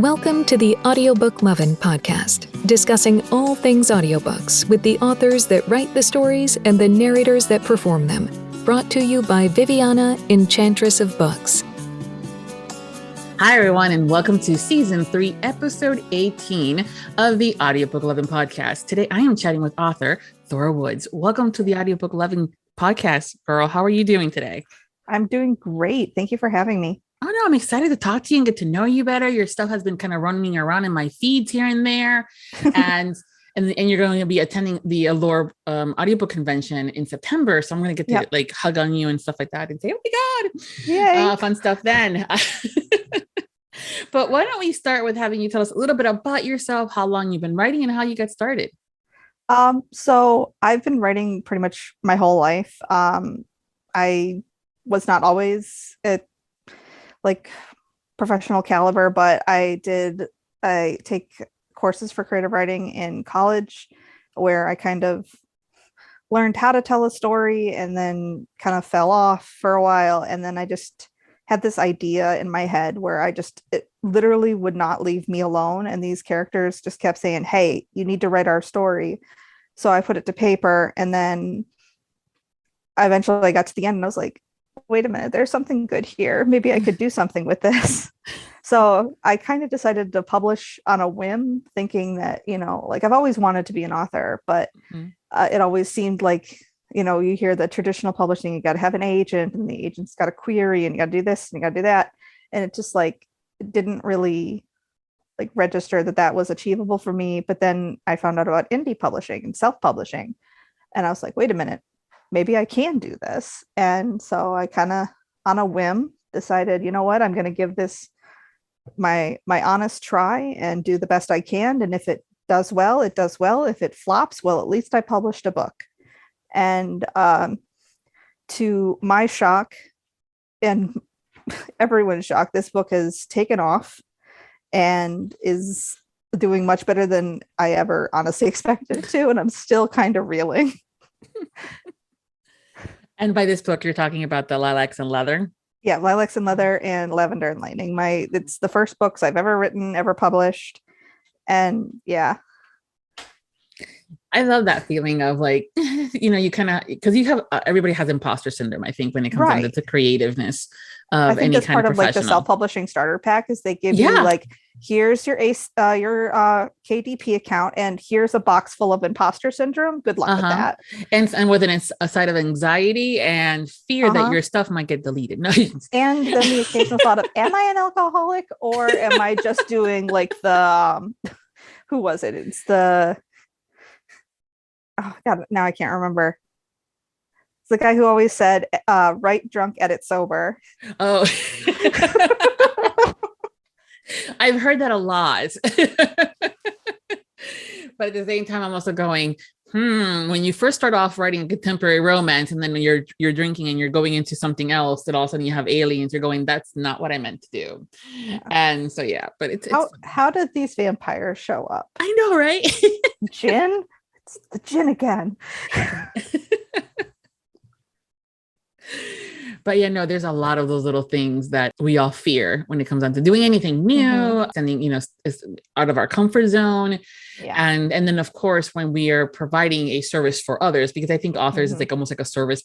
Welcome to the Audiobook Lovin Podcast, discussing all things audiobooks with the authors that write the stories and the narrators that perform them. Brought to you by Viviana, Enchantress of Books. Hi, everyone, and welcome to Season 3, Episode 18 of the Audiobook Lovin Podcast. Today, I am chatting with author Thora Woods. Welcome to the Audiobook Lovin Podcast, girl. How are you doing today? I'm doing great. Thank you for having me. Oh, no, I'm excited to talk to you and get to know you better. Your stuff has been kind of running around in my feeds here and there. And you're going to be attending the Allure audiobook convention in September. So I'm going to get to hug on you and stuff like that and say, oh my God, yay. Fun stuff then. But why don't we start with having you tell us a little bit about yourself, how long you've been writing and how you got started? So I've been writing pretty much my whole life. I was not always at professional caliber, but I take courses for creative writing in college where I kind of learned how to tell a story and then kind of fell off for a while. And then I just had this idea in my head where it literally would not leave me alone. And these characters just kept saying, hey, you need to write our story. So I put it to paper, and then I eventually got to the end and I was like, wait a minute, there's something good here. Maybe I could do something with this. So I kind of decided to publish on a whim, thinking that, I've always wanted to be an author, but it always seemed like, you hear the traditional publishing, you got to have an agent, and the agent's got a query, and you got to do this and you got to do that. And it just didn't really register that was achievable for me. But then I found out about indie publishing and self-publishing. And I was like, wait a minute, maybe I can do this. And so I kind of on a whim decided, you know what, I'm going to give this my honest try and do the best I can. And if it does well, it does well. If it flops, well, at least I published a book. And to my shock and everyone's shock, this book has taken off and is doing much better than I ever honestly expected it to. And I'm still kind of reeling. And by this book, you're talking about the Lilacs and Leather? Yeah, Lilacs and Leather and Lavender and Lightning. It's the first books I've ever written, ever published. And yeah. I love that feeling of you kind of, because everybody has imposter syndrome, I think, when it comes down to creativeness of any kind of professional. Part of the self-publishing starter pack is they give you here's your KDP account, and here's a box full of imposter syndrome. Good luck with that. And with a side of anxiety and fear that your stuff might get deleted. No. And then the occasional thought of, am I an alcoholic, or am I just doing the who was it? It's the oh God, now I can't remember. It's the guy who always said, write drunk, edit sober. Oh. I've heard that a lot. But at the same time, I'm also going, when you first start off writing a contemporary romance, and then when you're drinking and you're going into something else, that all of a sudden you have aliens, you're going, that's not what I meant to do. Yeah. And so, yeah, but it's how did these vampires show up? I know, right? Gin? It's the gin again. But yeah, no, there's a lot of those little things that we all fear when it comes down to doing anything new, something, is out of our comfort zone. Yeah. And then of course, when we are providing a service for others, because I think authors is almost like a service,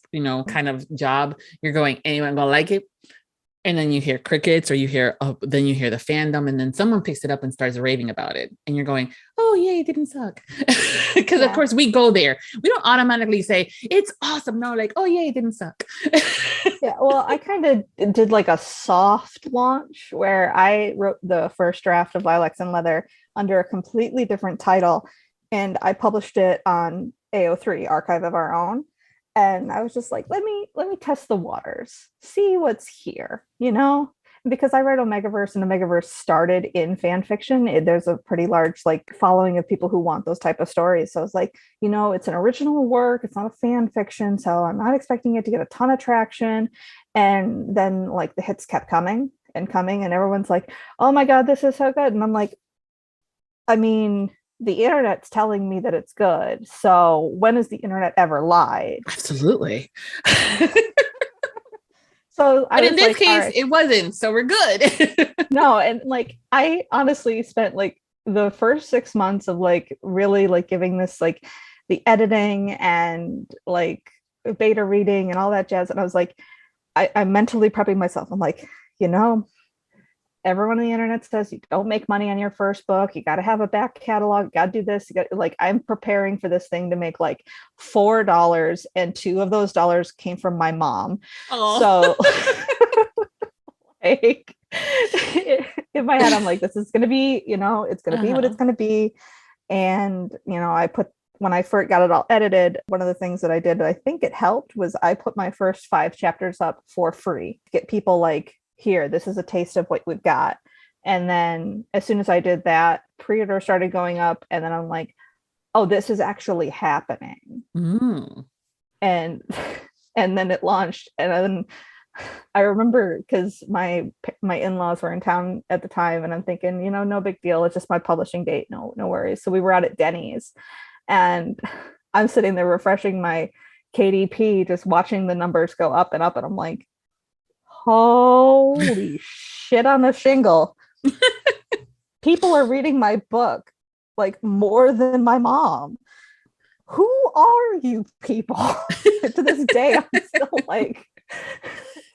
kind of job. You're going, anyone gonna like it? And then you hear crickets, or then you hear the fandom, and then someone picks it up and starts raving about it. And you're going, oh, yay, it didn't suck. Because of course we go there. We don't automatically say it's awesome. No, oh, yay, it didn't suck. Yeah, well, I kind of did a soft launch where I wrote the first draft of Lilacs and Leather under a completely different title. And I published it on AO3, Archive of Our Own. And I was just like, let me test the waters, see what's here, because I write Omegaverse, and Omegaverse started in fan fiction. There's a pretty large following of people who want those type of stories. So it's it's an original work. It's not a fan fiction. So I'm not expecting it to get a ton of traction. And then the hits kept coming and coming, and everyone's like, oh my God, this is so good. And I'm like, I mean, the internet's telling me that it's good. So when has the internet ever lied? Absolutely. So but in this case, it wasn't. So we're good. No, and like I honestly spent like the first 6 months of like really like giving this like the editing and like beta reading and all that jazz. And I was like, I'm mentally prepping myself. I'm like, everyone on the internet says you don't make money on your first book. You got to have a back catalog. You got to do this. You got like, I'm preparing for this thing to make like $4, and $2 of those dollars came from my mom. So like in my head, I'm like, this is going to be, it's going to be what it's going to be. And, when I first got it all edited, one of the things that I did that I think it helped was I put my first 5 chapters up for free to get people like, here, this is a taste of what we've got. And then as soon as I did that, pre-order started going up. And then I'm like, oh, this is actually happening. And then it launched. And then I remember because my in-laws were in town at the time, and I'm thinking, no big deal. It's just my publishing date. No worries. So we were out at Denny's, and I'm sitting there refreshing my KDP, just watching the numbers go up and up. And I'm like, holy shit on a shingle. People are reading my book like more than my mom. Who are you people? To this day, I'm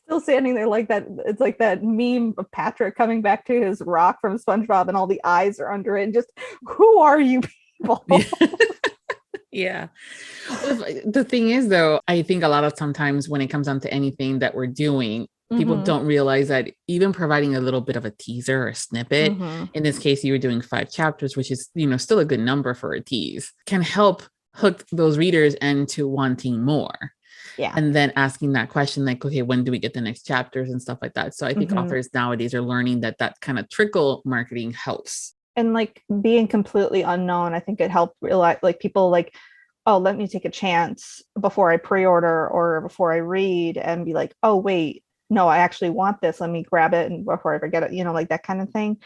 still standing there like that. It's like that meme of Patrick coming back to his rock from SpongeBob and all the eyes are under it. And just, who are you people? Yeah. The thing is, though, I think a lot of sometimes when it comes down to anything that we're doing, people don't realize that even providing a little bit of a teaser or a snippet, in this case, you were doing 5 chapters, which is, still a good number for a tease, can help hook those readers into wanting more. Yeah. And then asking that question, like, okay, when do we get the next chapters and stuff like that? So I think authors nowadays are learning that kind of trickle marketing helps. And like being completely unknown, I think it helped realize like people like, oh, let me take a chance before I pre-order or before I read and be like, oh, wait, no, I actually want this. Let me grab it and before I forget it, like that kind of thing.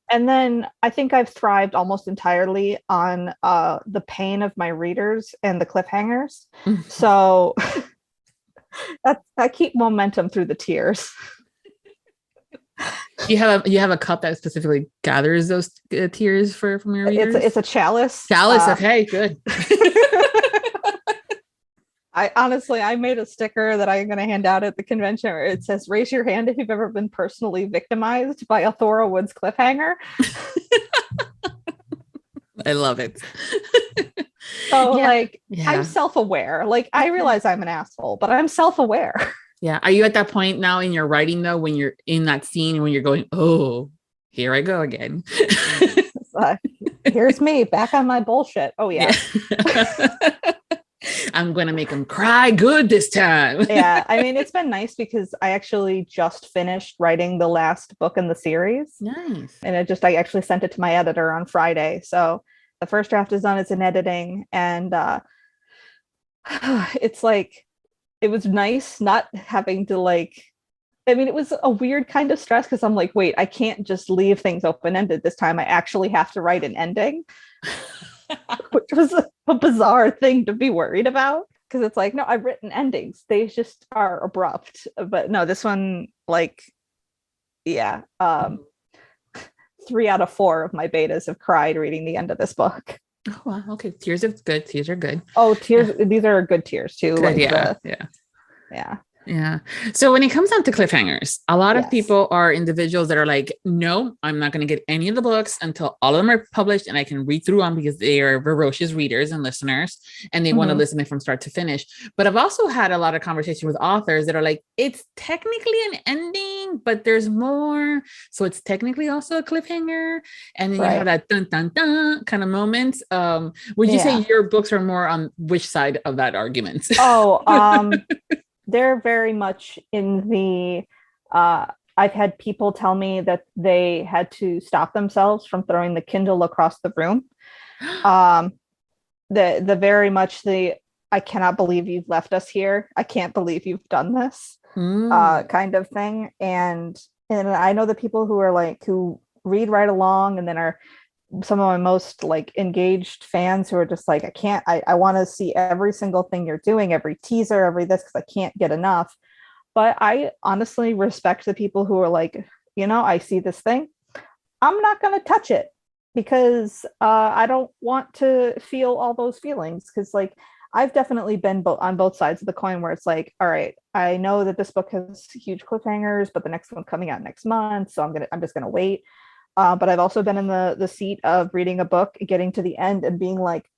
And then I think I've thrived almost entirely on the pain of my readers and the cliffhangers. So I keep momentum through the tears. You have a cup that specifically gathers those tears from your readers? It's a chalice. Chalice. Okay, good. I made a sticker that I'm going to hand out at the convention where it says, raise your hand if you've ever been personally victimized by a Thora Woods cliffhanger. I love it. So I'm self-aware. Like I realize I'm an asshole, but I'm self-aware. Yeah. Are you at that point now in your writing though, when you're in that scene, when you're going, oh, here I go again. Here's me back on my bullshit. Oh yeah. I'm going to make them cry good this time. Yeah. I mean, it's been nice because I actually just finished writing the last book in the series. Nice. And I actually sent it to my editor on Friday. So the first draft is done. It's in editing. And it's like, it was nice not having to it was a weird kind of stress because I'm like, wait, I can't just leave things open-ended this time. I actually have to write an ending, which was a bizarre thing to be worried about because it's like, no, I've written endings. They just are abrupt. But no, this one, 3 out of 4 of my betas have cried reading the end of this book. Oh, wow. Okay. Tears are good. Tears are good. Oh, tears. Yeah. These are good tears too. Good, yeah. So when it comes down to cliffhangers, a lot of people are individuals that are like, no, I'm not going to get any of the books until all of them are published and I can read through them because they are voracious readers and listeners and they want to listen from start to finish. But I've also had a lot of conversation with authors that are like, it's technically an ending, but there's more. So it's technically also a cliffhanger. And then you have that dun, dun, dun kind of moment. Would you say your books are more on which side of that argument? They're very much in the, I've had people tell me that they had to stop themselves from throwing the Kindle across the room. The very much the, I cannot believe you've left us here. I can't believe you've done this kind of thing. And I know the people who are who read right along and then are some of my most engaged fans who are just like, I want to see every single thing you're doing, every teaser, every this, because I can't get enough. But I honestly respect the people who are like, I see this thing, I'm not going to touch it because I don't want to feel all those feelings. Because like I've definitely been on both sides of the coin where it's like, all right, I know that this book has huge cliffhangers, but the next one's coming out next month, so I'm just gonna wait. But I've also been in the seat of reading a book, getting to the end, and being like,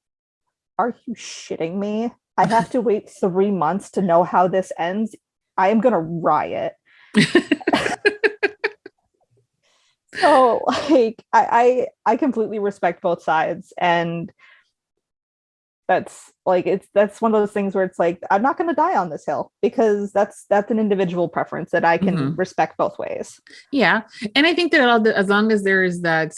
are you shitting me? I have to wait 3 months to know how this ends. I am gonna riot. So like I completely respect both sides, and that's one of those things where it's like I'm not going to die on this hill because that's an individual preference that I can respect both ways. Yeah, and I think that as long as there is that,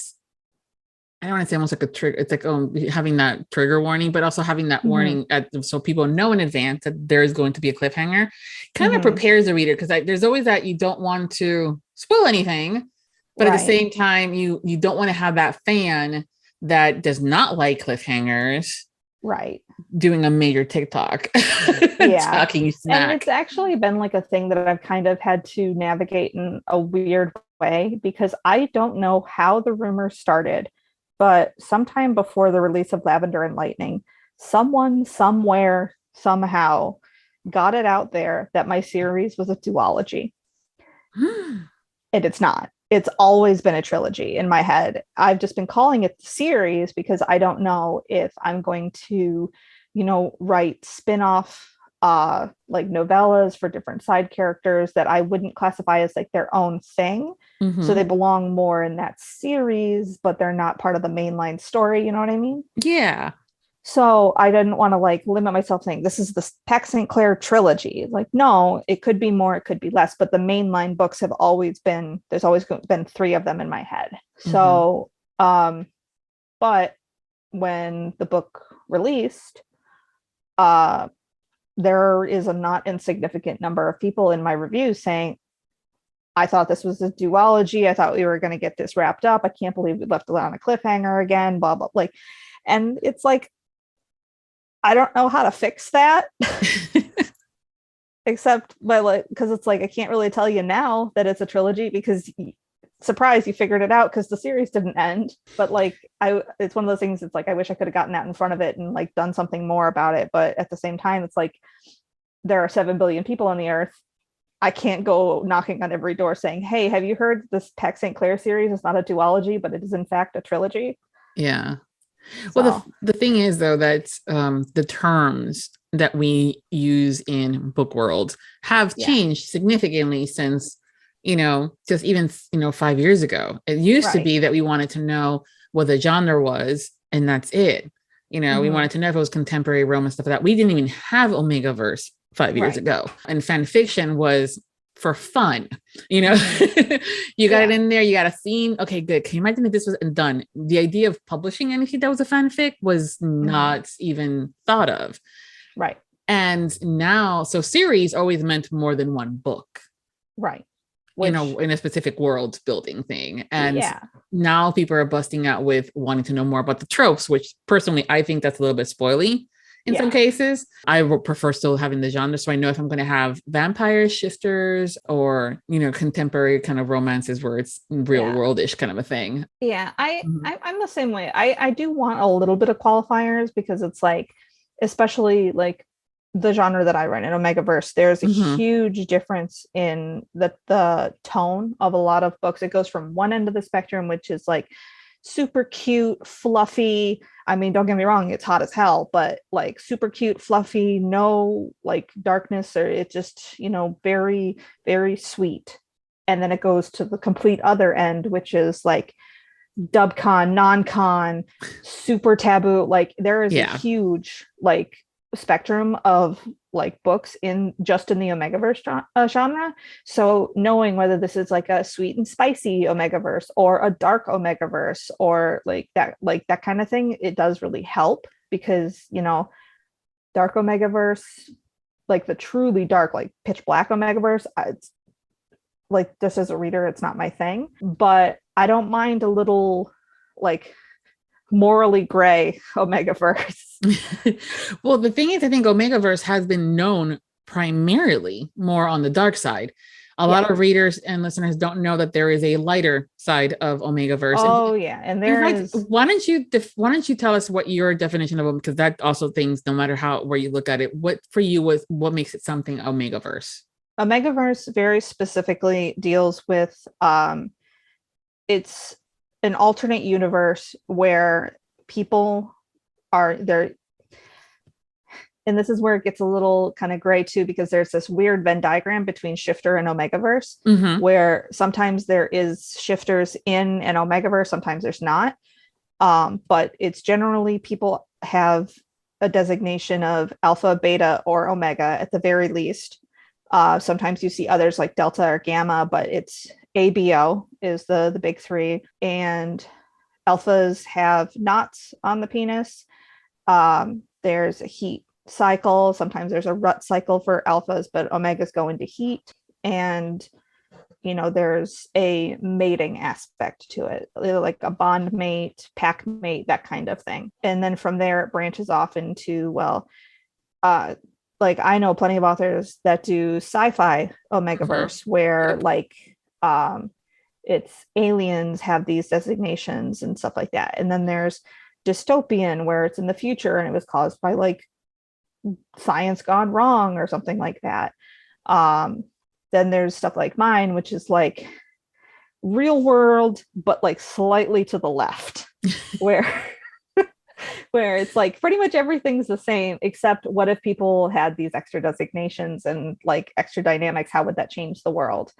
I don't want to say almost like a trigger. It's like having that trigger warning, but also having that warning so people know in advance that there is going to be a cliffhanger. Kind of prepares the reader, because there's always that you don't want to spoil anything. But at the same time, you don't want to have that fan that does not like cliffhangers, right, doing a major TikTok, talking smack. And it's actually been like a thing that I've kind of had to navigate in a weird way, because I don't know how the rumor started, but sometime before the release of Lavender and Lightning, someone somewhere somehow got it out there that my series was a duology. And it's not. It's always been a trilogy in my head. I've just been calling it the series because I don't know if I'm going to, write spin-off like novellas for different side characters that I wouldn't classify as like their own thing. So they belong more in that series, but they're not part of the mainline story. You know what I mean? Yeah. So I didn't want to like limit myself saying this is the Pax St. Clair trilogy. Like, no, it could be more, it could be less, but the mainline books have always been, there's always been 3 of them in my head. So, but when the book released, there is a not insignificant number of people in my reviews saying, I thought this was a duology. I thought we were going to get this wrapped up. I can't believe we left it on a cliffhanger again, blah, blah, like, and it's like, I don't know how to fix that except by like, because it's like I can't really tell you now that it's a trilogy because surprise, you figured it out because the series didn't end. But like it's one of those things, it's like I wish I could have gotten out in front of it and like done something more about it. But at the same time, it's like there are 7 billion people on the earth. I can't go knocking on every door saying, hey, have you heard this Pax St. Clair series? It's not a duology, but it is in fact a trilogy. Yeah. Well, the thing is, though, that the terms that we use in book world have changed significantly since, just even, 5 years ago. It used to be that we wanted to know what the genre was, and that's it. We wanted to know if it was contemporary romance, stuff like that. We didn't even have Omegaverse 5 years ago. And fan fiction was for fun, you got it in there, you got a scene. Okay, good. Can you imagine if this was done? The idea of publishing anything that was a fanfic was not even thought of. Right. And now, so series always meant more than one book. Right. In a specific world building thing. And now people are busting out with wanting to know more about the tropes, which personally, I think that's a little bit spoily. In some cases, I would prefer still having the genre. So I know if I'm going to have vampires, shifters, or, contemporary kind of romances where it's real worldish kind of a thing. Yeah. I'm the same way. I do want a little bit of qualifiers because it's like, especially like the genre that I run in Omegaverse, there's a huge difference in the tone of a lot of books. It goes from one end of the spectrum, which is like super cute, fluffy. I mean, don't get me wrong, it's hot as hell, but like super cute, fluffy, no like darkness, or it's just, very, very sweet. And then it goes to the complete other end, which is like dubcon, non-con, super taboo. Like there is a huge like spectrum of like books in the Omegaverse genre. So knowing whether this is like a sweet and spicy Omegaverse or a dark Omegaverse or like that kind of thing, it does really help because, dark Omegaverse, like the truly dark, like pitch black Omegaverse, it's like, just as a reader, it's not my thing, but I don't mind a little like morally gray Omegaverse. Well, the thing is, I think Omegaverse has been known primarily more on the dark side. A lot of readers and listeners don't know that there is a lighter side of Omegaverse. Oh, yeah. And there is. Why don't you tell us what your definition of them, because that also things, no matter where you look at it, what for you was what makes it something Omegaverse? Omegaverse very specifically deals with it's an alternate universe where people are there. And this is where it gets a little kind of gray too, because there's this weird Venn diagram between shifter and Omegaverse, where sometimes there is shifters in an Omegaverse, sometimes there's not. But it's generally people have a designation of alpha, beta, or omega at the very least. Sometimes you see others like delta or gamma, but it's ABO is the big three. And alphas have knots on the penis. There's a heat cycle. Sometimes there's a rut cycle for alphas, but omegas go into heat. And, there's a mating aspect to it, like a bond mate, pack mate, that kind of thing. And then from there, it branches off into, like I know plenty of authors that do sci-fi Omegaverse where it's aliens have these designations and stuff like that. And then there's dystopian where it's in the future and it was caused by like science gone wrong or something like that. Then there's stuff like mine, which is like real world, but like slightly to the left, where it's like pretty much everything's the same, except what if people had these extra designations and like extra dynamics? How would that change the world?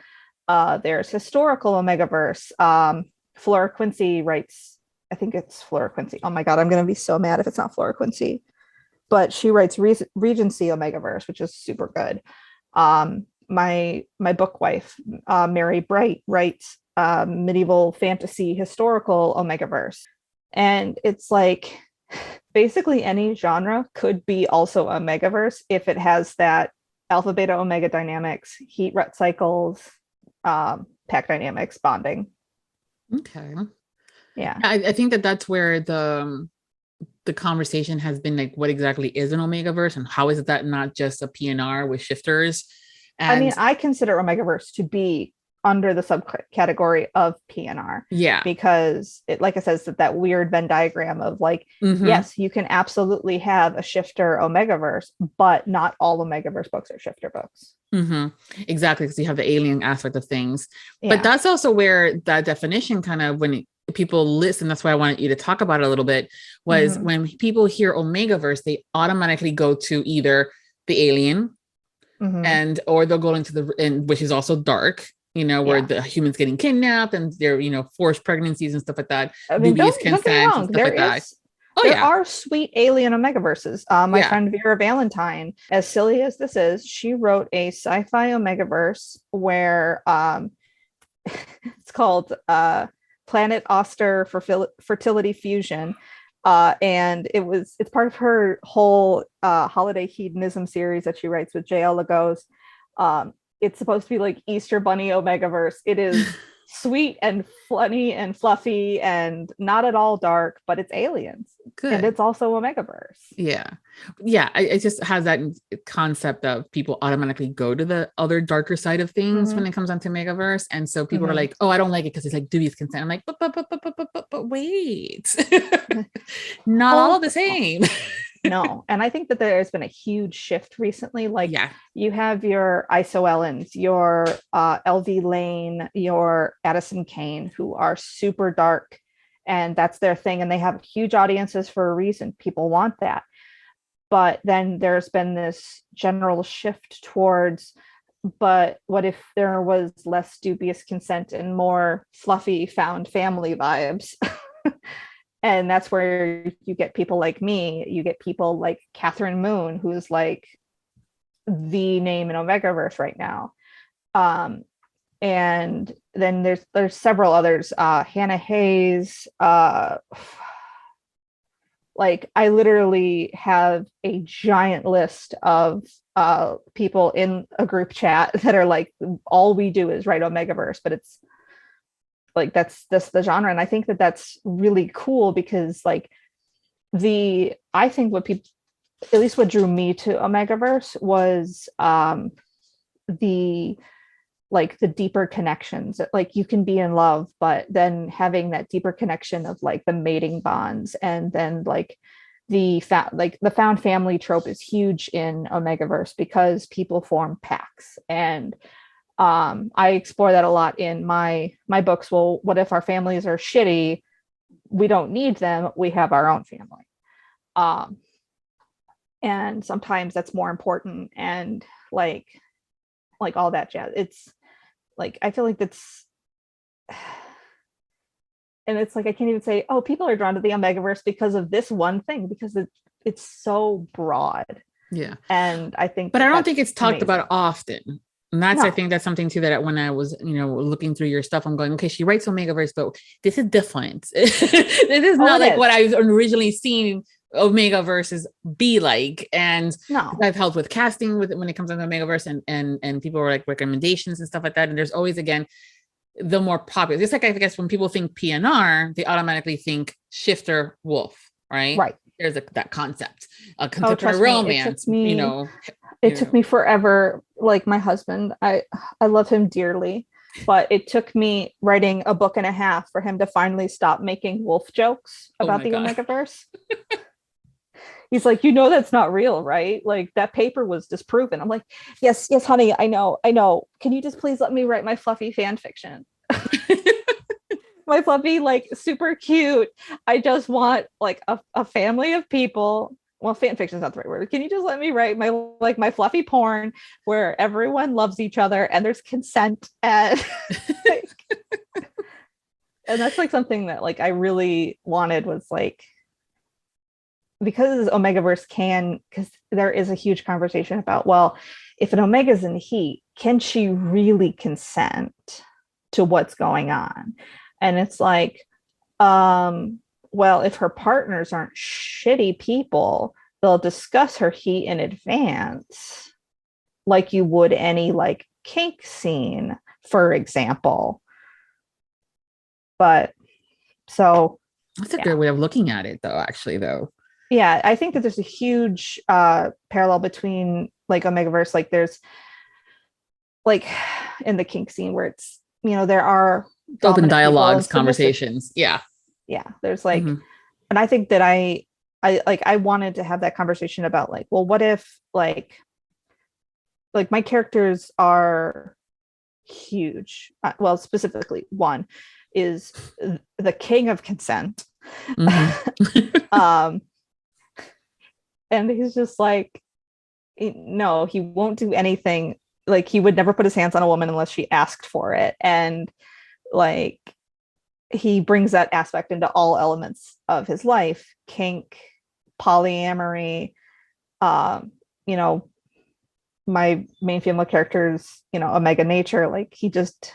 There's historical Omegaverse. Flora Quincy writes, I think it's Flora Quincy. Oh my God, I'm going to be so mad if it's not Flora Quincy. But she writes Regency Omegaverse, which is super good. My book wife, Mary Bright, writes medieval fantasy historical Omegaverse. And it's like basically any genre could be also a Omegaverse if it has that alpha, beta, omega dynamics, heat rut cycles, pack dynamics, bonding. Okay. Yeah. I think that's where the conversation has been, like, what exactly is an Omegaverse and how is that not just a PNR with shifters? And I mean, I consider Omegaverse to be under the subcategory of PNR. Yeah. Because it, like I said, that weird Venn diagram of like, yes, you can absolutely have a shifter Omegaverse, but not all Omegaverse books are shifter books. Exactly. Because you have the alien aspect of things. Yeah. But that's also where that definition kind of, when people listen, that's why I wanted you to talk about it a little bit, was when people hear Omegaverse, they automatically go to either the alien or they'll go into which is also dark, where the humans getting kidnapped and they're, forced pregnancies and stuff like that. I mean, don't get me wrong. There are sweet alien Omegaverses. My friend Vera Valentine, as silly as this is, she wrote a sci-fi Omegaverse where it's called Planet Oster for Fertility Fusion. And it's part of her whole holiday hedonism series that she writes with J.L. Lagos. It's supposed to be like Easter Bunny Omegaverse. It is sweet and funny and fluffy and not at all dark, but it's aliens. Good. And it's also Omegaverse. Yeah. It just has that concept of people automatically go to the other darker side of things when it comes onto Omegaverse. And so people are like, oh, I don't like it because it's like dubious consent. I'm like, but wait, not all the same. No. And I think that there's been a huge shift recently. Like you have your Isoellens, your LV Lane, your Addison Kane, who are super dark, and that's their thing. And they have huge audiences for a reason. People want that. But then there's been this general shift towards, but what if there was less dubious consent and more fluffy found family vibes? And that's where you get people like me. You get people like Catherine Moon, who's like the name in Omegaverse right now. And then there's several others. Hannah Hayes. Like I literally have a giant list of people in a group chat that are like, all we do is write Omegaverse, but it's like that's the genre. And I think that that's really cool because like I think what at least what drew me to Omegaverse was the deeper connections. Like you can be in love, but then having that deeper connection of like the mating bonds, and then like the found family trope is huge in Omegaverse because people form packs. And I explore that a lot in my books. Well, what if our families are shitty? We don't need them. We have our own family. And sometimes that's more important, and like all that jazz. It's like, I feel like that's, and it's like, I can't even say, oh, people are drawn to the Omegaverse because of this one thing, because it's so broad. Yeah. And I think, but I don't think it's talked about often. And that's, No. I think that's something too, that when I was, looking through your stuff, I'm going, okay, she writes Omegaverse, but this is different. This is not like what I've originally seen Omegaverse be like. And No. I've helped with casting when it comes to Omegaverse, and people were like recommendations and stuff like that. And there's always, again, the more popular, just like, I guess when people think PNR, they automatically think shifter wolf, right? Right. There's that concept, a contemporary romance, It took me forever. Like my husband, I love him dearly, but it took me writing a book and a half for him to finally stop making wolf jokes about the Omegaverse. He's like, that's not real, right? Like that paper was disproven. I'm like, yes, honey, I know. Can you just please let me write my fluffy fan fiction? My fluffy, like super cute. I just want like a family of people. Well, fan fiction is not the right word. Can you just let me write my fluffy porn where everyone loves each other and there's consent, and and that's like something that like I really wanted, was like, because Omegaverse because there is a huge conversation about, well, if an Omega's in heat, can she really consent to what's going on? And it's like, well, if her partners aren't shitty people, they'll discuss her heat in advance, like you would any like kink scene, for example. But so that's a good way of looking at it, though, actually, though. Yeah, I think that there's a huge parallel between like Omegaverse, like there's like in the kink scene where it's, there are open dialogues, conversations. Yeah. There's like, and I think that I wanted to have that conversation about like, well, what if like my characters are huge. Well, specifically one is the king of consent. And he's just like, no, he won't do anything. Like he would never put his hands on a woman unless she asked for it. And like, he brings that aspect into all elements of his life, kink, polyamory, my main female characters, Omega nature, like he just,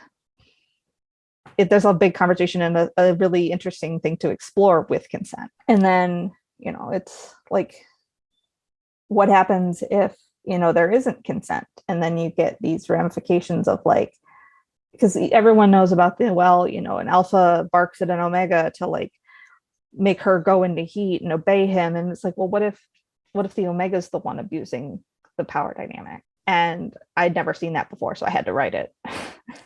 there's a big conversation and a really interesting thing to explore with consent. And then, it's like, what happens if, there isn't consent? And then you get these ramifications of like, because everyone knows about an alpha barks at an omega to like make her go into heat and obey him. And it's like, well, what if the omega is the one abusing the power dynamic? And I'd never seen that before, so I had to write it.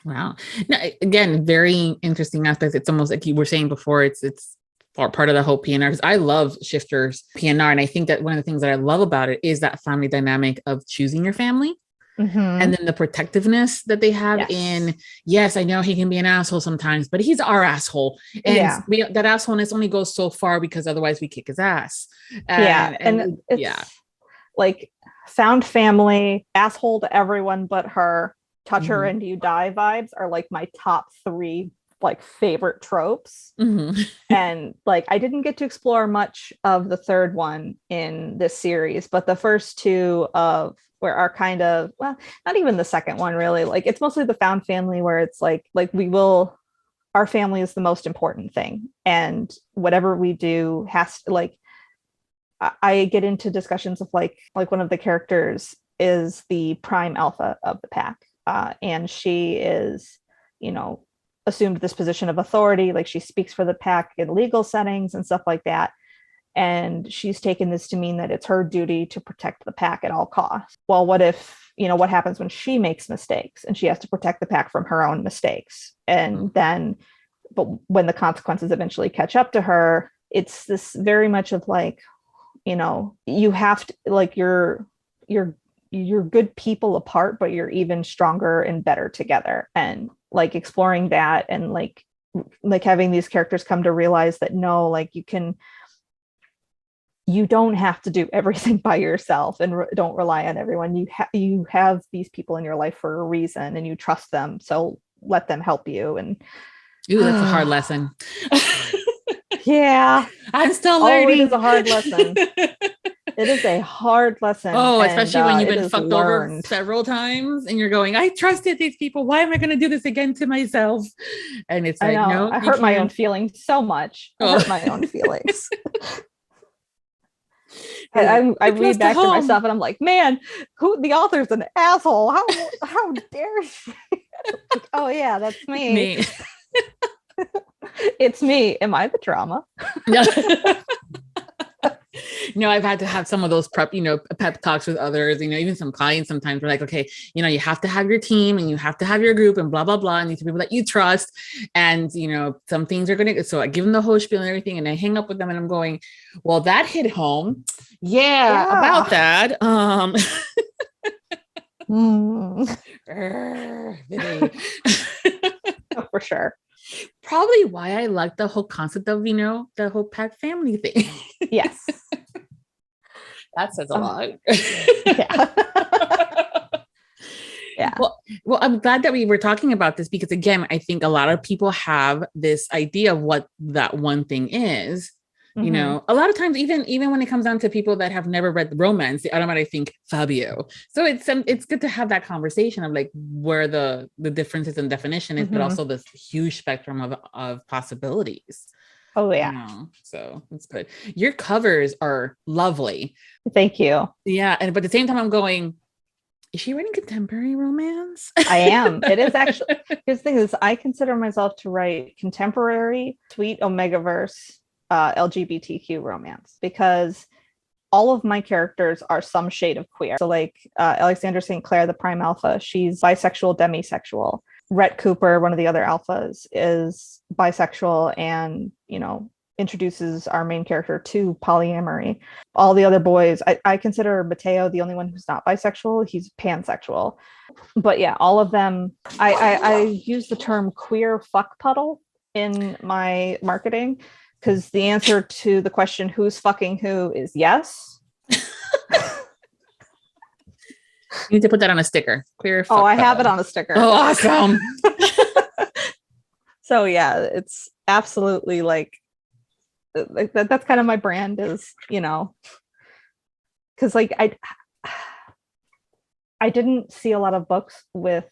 Wow. Now, again, very interesting aspects. It's almost like you were saying before, it's part of the whole PNR, because I love shifters PNR. And I think that one of the things that I love about it is that family dynamic of choosing your family. And then the protectiveness that they have yes, I know he can be an asshole sometimes, but he's our asshole. And that assholeness only goes so far, because otherwise we kick his ass. And it's like found family, asshole to everyone but her, touch her and you die vibes are like my top 3 like favorite tropes. And like I didn't get to explore much of the third one in this series, but the first 2 where are kind of, well, not even the second one really, like it's mostly the found family, where it's like our family is the most important thing, and whatever we do has to, like, I get into discussions of like one of the characters is the prime alpha of the pack, and she is assumed this position of authority, like she speaks for the pack in legal settings and stuff like that. And she's taken this to mean that it's her duty to protect the pack at all costs. Well, what if, what happens when she makes mistakes and she has to protect the pack from her own mistakes? And then, but when the consequences eventually catch up to her, it's this very much of like, you have to, like, you're good people apart, but you're even stronger and better together. And like exploring that, and like having these characters come to realize that no, like you don't have to do everything by yourself, and don't rely on everyone. You have these people in your life for a reason, and you trust them, so let them help you. And ooh, that's a hard lesson. Yeah, I'm still learning. It is a hard lesson. It is a hard lesson. Oh, especially when you've been fucked over several times and you're going, I trusted these people. Why am I going to do this again to myself? And it's like, no, I hurt my own feelings so much. I hurt my own feelings. I read back to myself and I'm like, man, the author's an asshole. How dare she? Oh yeah, that's me. It's me. Am I the drama? No, I've had to have some of those pep talks with others, even some clients. Sometimes we're like, okay, you have to have your team and you have to have your group and blah, blah, blah. And these are people that you trust. And, some things are going to, so I give them the whole spiel and everything. And I hang up with them and I'm going, well, that hit home. Yeah. About that. For sure. Probably why I like the whole concept of, the whole pet family thing. Yes. That says a lot. Yeah. Yeah. Well, I'm glad that we were talking about this because, again, I think a lot of people have this idea of what that one thing is. Mm-hmm. A lot of times, even when it comes down to people that have never read the romance, they automatically think Fabio. So it's good to have that conversation of like where the differences in definition is, but also this huge spectrum of possibilities. Oh yeah. So it's good. Your covers are lovely. Thank you. Yeah. But at the same time, I'm going, is she writing contemporary romance? I am. It is actually, here's the thing is I consider myself to write contemporary, sweet Omegaverse, LGBTQ romance, because all of my characters are some shade of queer. So like Alexandra St. Clair, the prime alpha, she's bisexual, demisexual. Rhett Cooper, one of the other alphas, is bisexual and, introduces our main character to polyamory. All the other boys, I consider Mateo the only one who's not bisexual. He's pansexual. But yeah, all of them, I use the term queer fuck puddle in my marketing because the answer to the question who's fucking who is yes. You need to put that on a sticker. Queer fuck I puddle. have it on a sticker. Oh, awesome. So yeah, it's absolutely like that's kind of my brand is, because like I didn't see a lot of books with,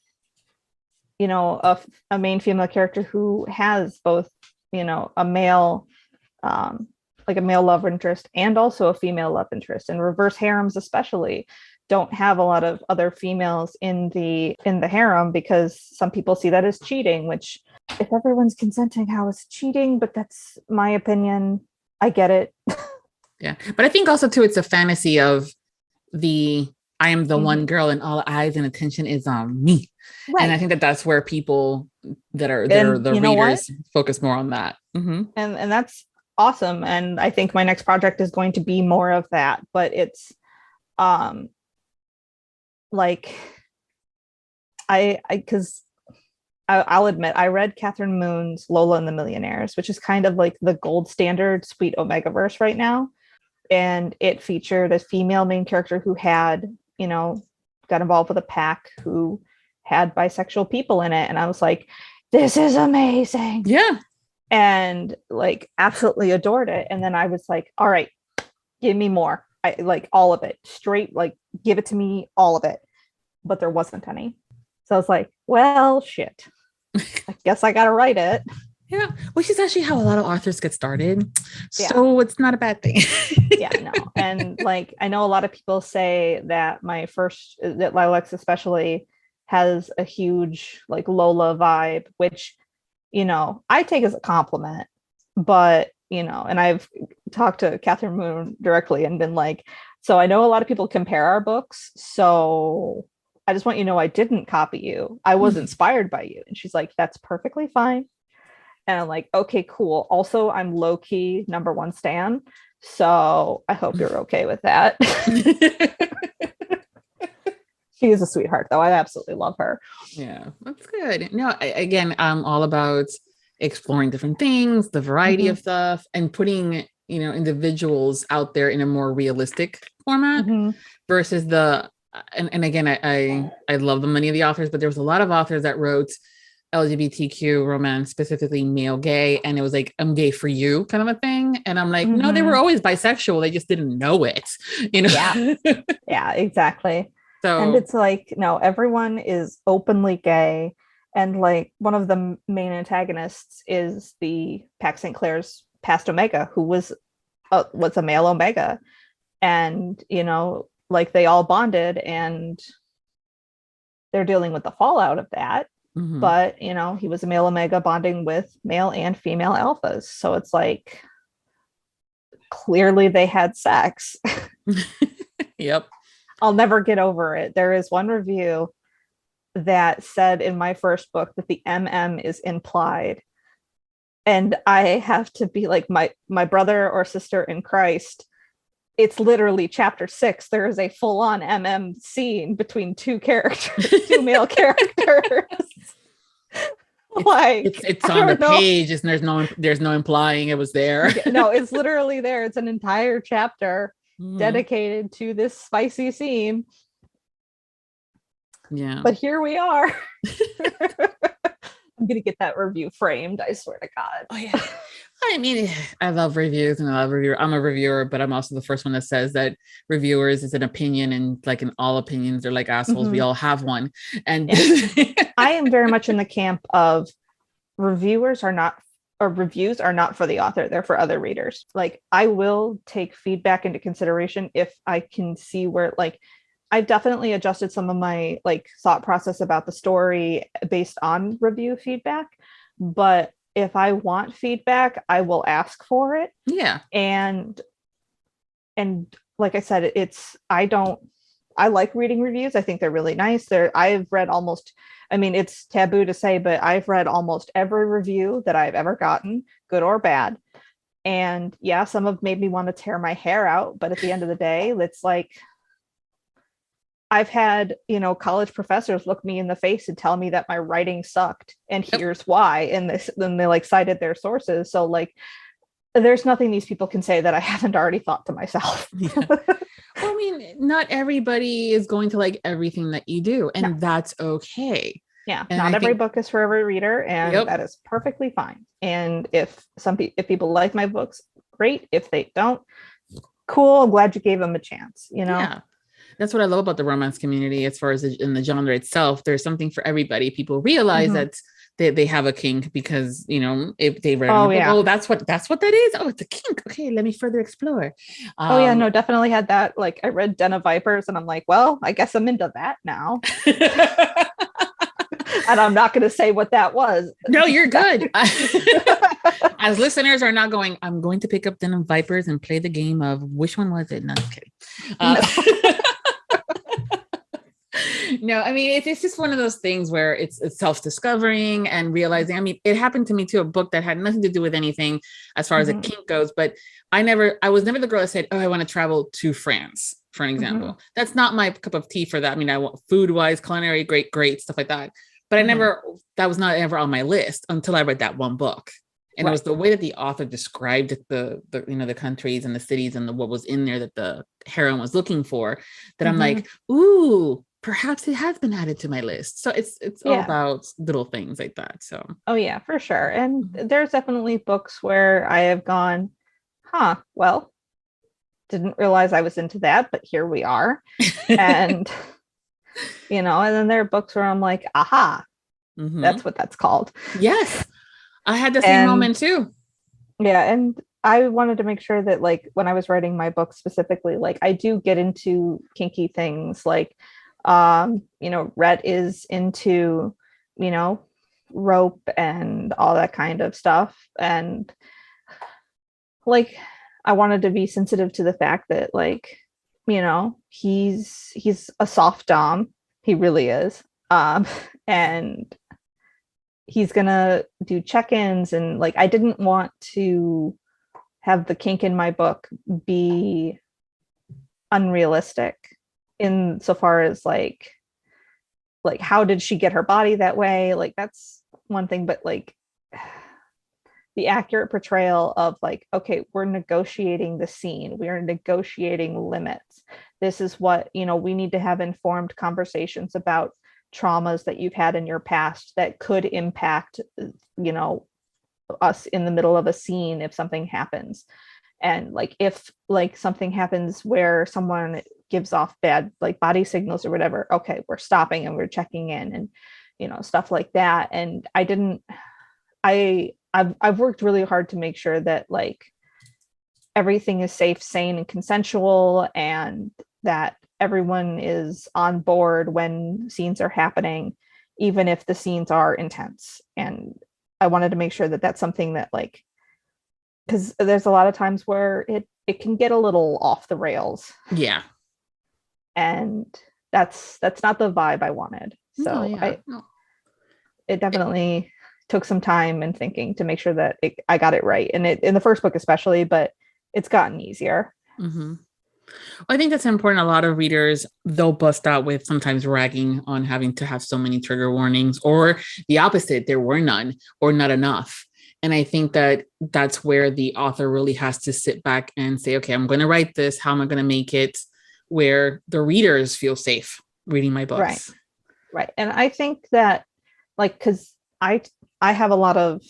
a main female character who has both, a male, like a male love interest and also a female love interest, and reverse harems especially don't have a lot of other females in the harem because some people see that as cheating, which if everyone's consenting, how is cheating? But that's my opinion. I get it. Yeah. But I think also too, it's a fantasy of I am the one girl and all eyes and attention is on me. Right. And I think that's where people that are the readers focus more on that. Mm-hmm. And that's awesome. And I think my next project is going to be more of that, but it's like I'll admit I read Catherine Moon's Lola and the Millionaires, which is kind of like the gold standard sweet Omegaverse right now. And it featured a female main character who had, got involved with a pack who had bisexual people in it. And I was like, this is amazing. Yeah. And like absolutely adored it. And then I was like, all right, give me more. I like all of it straight, like give it to me, all of it. But there wasn't any. So I was like, well, shit. I guess I got to write it. Yeah. Which is actually how a lot of authors get started. So it's not a bad thing. Yeah, no. And like, I know a lot of people say that that Lilacs especially has a huge like Lola vibe, which, I take as a compliment, but and I've talked to Catherine Moon directly and been like, so I know a lot of people compare our books, so I just want you to know I didn't copy you. I was inspired by you. And she's like, that's perfectly fine. And I'm like, okay, cool. Also, I'm low-key #1 stan, so I hope you're okay with that. She is a sweetheart, though. I absolutely love her. Yeah, that's good. No, again, I'm all about exploring different things, the variety of stuff, and putting, individuals out there in a more realistic format versus and again, I love the many of the authors, but there was a lot of authors that wrote LGBTQ romance, specifically male gay, and it was like, I'm gay for you kind of a thing. And I'm like, no, they were always bisexual. They just didn't know it, Yeah. Yeah, exactly. So, and it's like, no, everyone is openly gay. And like one of the main antagonists is the Pax St. Clair's past Omega, who was a male Omega. And, like they all bonded and they're dealing with the fallout of that. But, he was a male Omega bonding with male and female alphas. So it's like, clearly they had sex. Yep. I'll never get over it. There is one review that said in my first book that the MM is implied. And I have to be like my brother or sister in Christ. It's literally chapter 6. There is a full-on MM scene between two male characters. It's on the page, and there's no implying it was there. No, it's literally there. It's an entire chapter dedicated to this spicy scene. Yeah. But here we are. I'm gonna get that review framed, I swear to God. Oh yeah. I mean, I love reviews and I love reviewer. I'm a reviewer, but I'm also the first one that says that reviewers is an opinion, and like in all opinions, they're like assholes. We all have one. And I am very much in the camp of reviews are not for the author. They're for other readers. Like, I will take feedback into consideration if I can see where, like, I've definitely adjusted some of my like thought process about the story based on review feedback. But if I want feedback, I will ask for it. Yeah. And like I said, I like reading reviews. I think they're really nice. I've read it's taboo to say, but I've read almost every review that I've ever gotten, good or bad. And yeah, some have made me want to tear my hair out. But at the end of the day, it's like, I've had, college professors look me in the face and tell me that my writing sucked and here's why. And then they like cited their sources. So like, there's nothing these people can say that I haven't already thought to myself. Yeah. Well, I mean, not everybody is going to like everything that you do, and that's okay. Yeah. And not every book is for every reader, and that is perfectly fine. And if people like my books, great. If they don't, cool. I'm glad you gave them a chance, Yeah. That's what I love about the romance community. As far as in the genre itself, there's something for everybody. People realize that they have a kink because, if they read, that's what that is. Oh, it's a kink. Okay, let me further explore. No, definitely had that. Like, I read Den of Vipers and I'm like, well, I guess I'm into that now. And I'm not going to say what that was. No, you're good. As listeners are not going, I'm going to pick up Den of Vipers and play the game of which one was it? No, I'm kidding. No, I mean, it's just one of those things where it's self-discovering and realizing. I mean, it happened to me too, a book that had nothing to do with anything as far as a kink goes, but I was never the girl that said, oh, I want to travel to France, for an example. That's not my cup of tea for that. I mean, I want food-wise, culinary, great, stuff like that. But that was not ever on my list until I read that one book. And it was the way that the author described the countries and the cities and what was in there that the heroine was looking for, that I'm like, ooh, perhaps it has been added to my list. So it's all about little things like that. So. Oh yeah, for sure. And there's definitely books where I have gone, well, didn't realize I was into that, but here we are. And, and then there are books where I'm like, aha, that's what that's called. Yes. I had the same moment too. Yeah. And I wanted to make sure that like when I was writing my book specifically, like I do get into kinky things like, Rhett is into, rope and all that kind of stuff. And like I wanted to be sensitive to the fact that, like, you know, he's a soft dom. He really is. And he's gonna do check-ins, and like I didn't want to have the kink in my book be unrealistic in so far as like how did she get her body that way? Like that's one thing, but like the accurate portrayal of like, okay, we're negotiating the scene, we are negotiating limits. This is what, you know, we need to have informed conversations about traumas that you've had in your past that could impact, you know, us in the middle of a scene if something happens. And like if like something happens where someone gives off bad like body signals or whatever, okay, we're stopping and we're checking in, and you know, stuff like that. And I've worked really hard to make sure that like everything is safe, sane, and consensual, and that everyone is on board when scenes are happening, even if the scenes are intense. And I wanted to make sure that that's something that like, because there's a lot of times where it can get a little off the rails. Yeah. And that's not the vibe I wanted. So it definitely took some time and thinking to make sure that I got it right. And in the first book especially, but it's gotten easier. Mm-hmm. I think that's important. A lot of readers, they'll bust out with sometimes ragging on having to have so many trigger warnings, or the opposite, there were none or not enough. And I think that that's where the author really has to sit back and say, okay, I'm going to write this. How am I going to make it where the readers feel safe reading my books? Right. And I think that like, because I have a lot of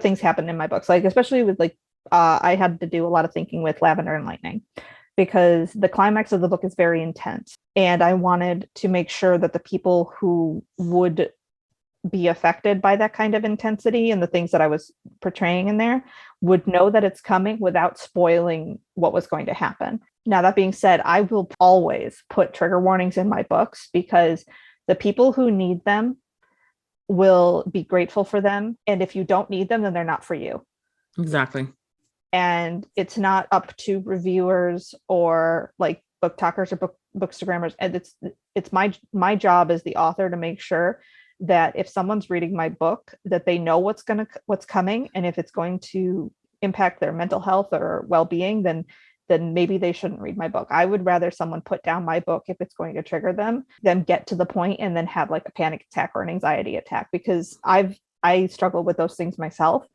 things happen in my books, like especially with like I had to do a lot of thinking with Lavender and Lightning, because the climax of the book is very intense, and I wanted to make sure that the people who would be affected by that kind of intensity and the things that I was portraying in there would know that it's coming without spoiling what was going to happen. Now, that being said, I will always put trigger warnings in my books because the people who need them will be grateful for them. And if you don't need them, then they're not for you. Exactly. And it's not up to reviewers or like book talkers or bookstagrammers. And it's my job as the author to make sure that if someone's reading my book, that they know what's coming, and if it's going to impact their mental health or well-being, then maybe they shouldn't read my book. I would rather someone put down my book if it's going to trigger them than get to the point and then have like a panic attack or an anxiety attack, because I struggle with those things myself.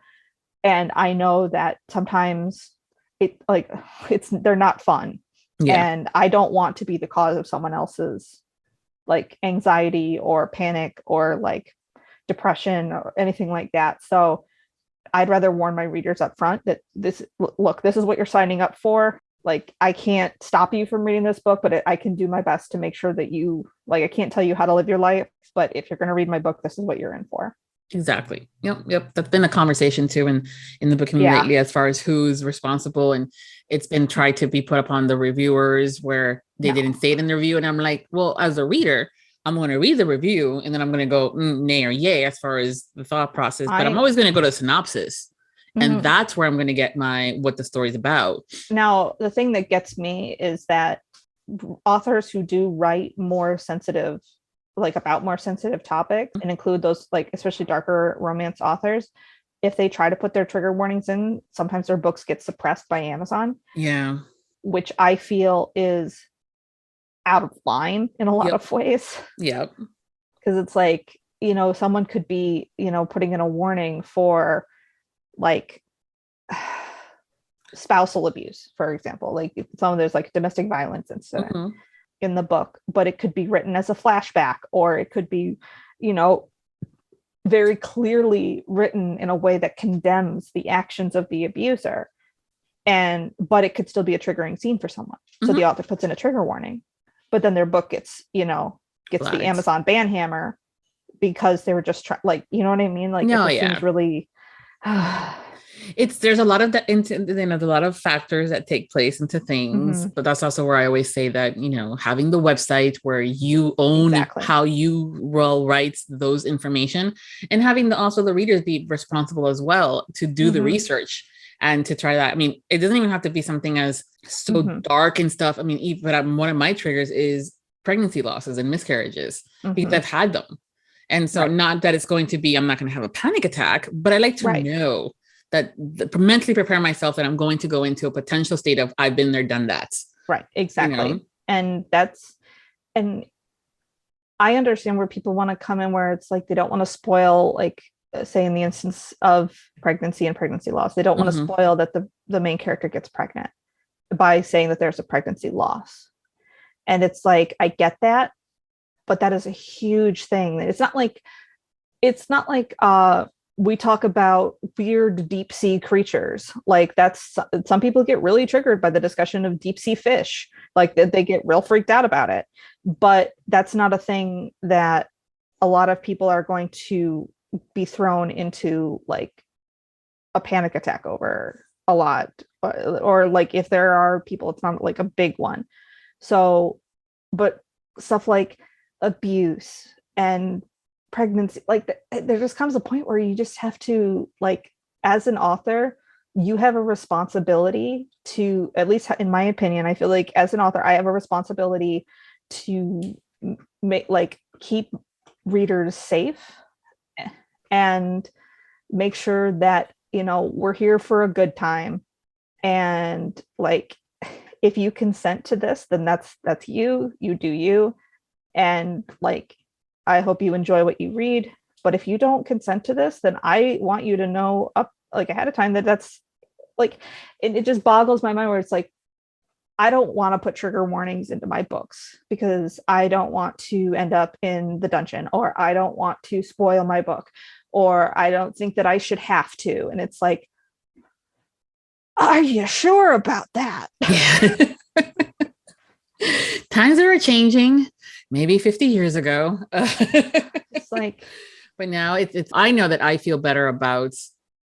And I know that sometimes they're not fun. Yeah. And I don't want to be the cause of someone else's like anxiety or panic or like depression or anything like that. So I'd rather warn my readers up front that this is what you're signing up for. Like, I can't stop you from reading this book, but I can do my best to make sure that you, like, I can't tell you how to live your life, but if you're going to read my book, this is what you're in for. Exactly. Yep. That's been a conversation too in the book community lately, as far as who's responsible. And it's been tried to be put upon the reviewers where they didn't say it in the review. And I'm like, well, as a reader, I'm going to read the review and then I'm going to go nay or yay as far as the thought process. But I'm always going to go to synopsis. Mm-hmm. And that's where I'm going to get what the story's about. Now, the thing that gets me is that authors who do write more sensitive topics and include those, like, especially darker romance authors, if they try to put their trigger warnings in, sometimes their books get suppressed by Amazon. Yeah. Which I feel is out of line in a lot of ways. Yep. Because it's like, someone could be, putting in a warning for like spousal abuse, for example. Like there's like domestic violence incident in the book, but it could be written as a flashback, or it could be, very clearly written in a way that condemns the actions of the abuser. But it could still be a triggering scene for someone. So the author puts in a trigger warning, but then their book gets the Amazon ban hammer because they were just you know what I mean? Like, it seems really, there's a lot of that, a lot of factors that take place into things, but that's also where I always say that, having the website where you own how you will write those information, and having also the readers be responsible as well to do the research and to try that. I mean, it doesn't even have to be something as so dark and stuff. I mean, but one of my triggers is pregnancy losses and miscarriages because I've had them. And so not that it's going to be, I'm not going to have a panic attack, but I like to know that mentally prepare myself that I'm going to go into a potential state of I've been there, done that. Right. Exactly. You know? And I understand where people want to come in where it's like, they don't want to spoil, like say in the instance of pregnancy and pregnancy loss, they don't want to spoil that the main character gets pregnant by saying that there's a pregnancy loss. And it's like, I get that, but that is a huge thing. It's not like we talk about weird deep sea creatures. Like some people get really triggered by the discussion of deep sea fish. Like they get real freaked out about it, but that's not a thing that a lot of people are going to be thrown into like a panic attack over a lot, or like if there are people, it's not like a big one. So, but stuff like abuse and pregnancy, like there just comes a point where you just have to, like, as an author, you have a responsibility to, at least in my opinion, I feel like as an author, I have a responsibility to keep readers safe and make sure that, you know, we're here for a good time. And like, if you consent to this, then that's you do you. And like, I hope you enjoy what you read. But if you don't consent to this, then I want you to know up like ahead of time that that's like, it just boggles my mind where it's like, I don't want to put trigger warnings into my books because I don't want to end up in the dungeon, or I don't want to spoil my book, or I don't think that I should have to. And it's like, are you sure about that? Yeah. Times are changing. Maybe 50 years ago. It's like, but now it's I know that I feel better about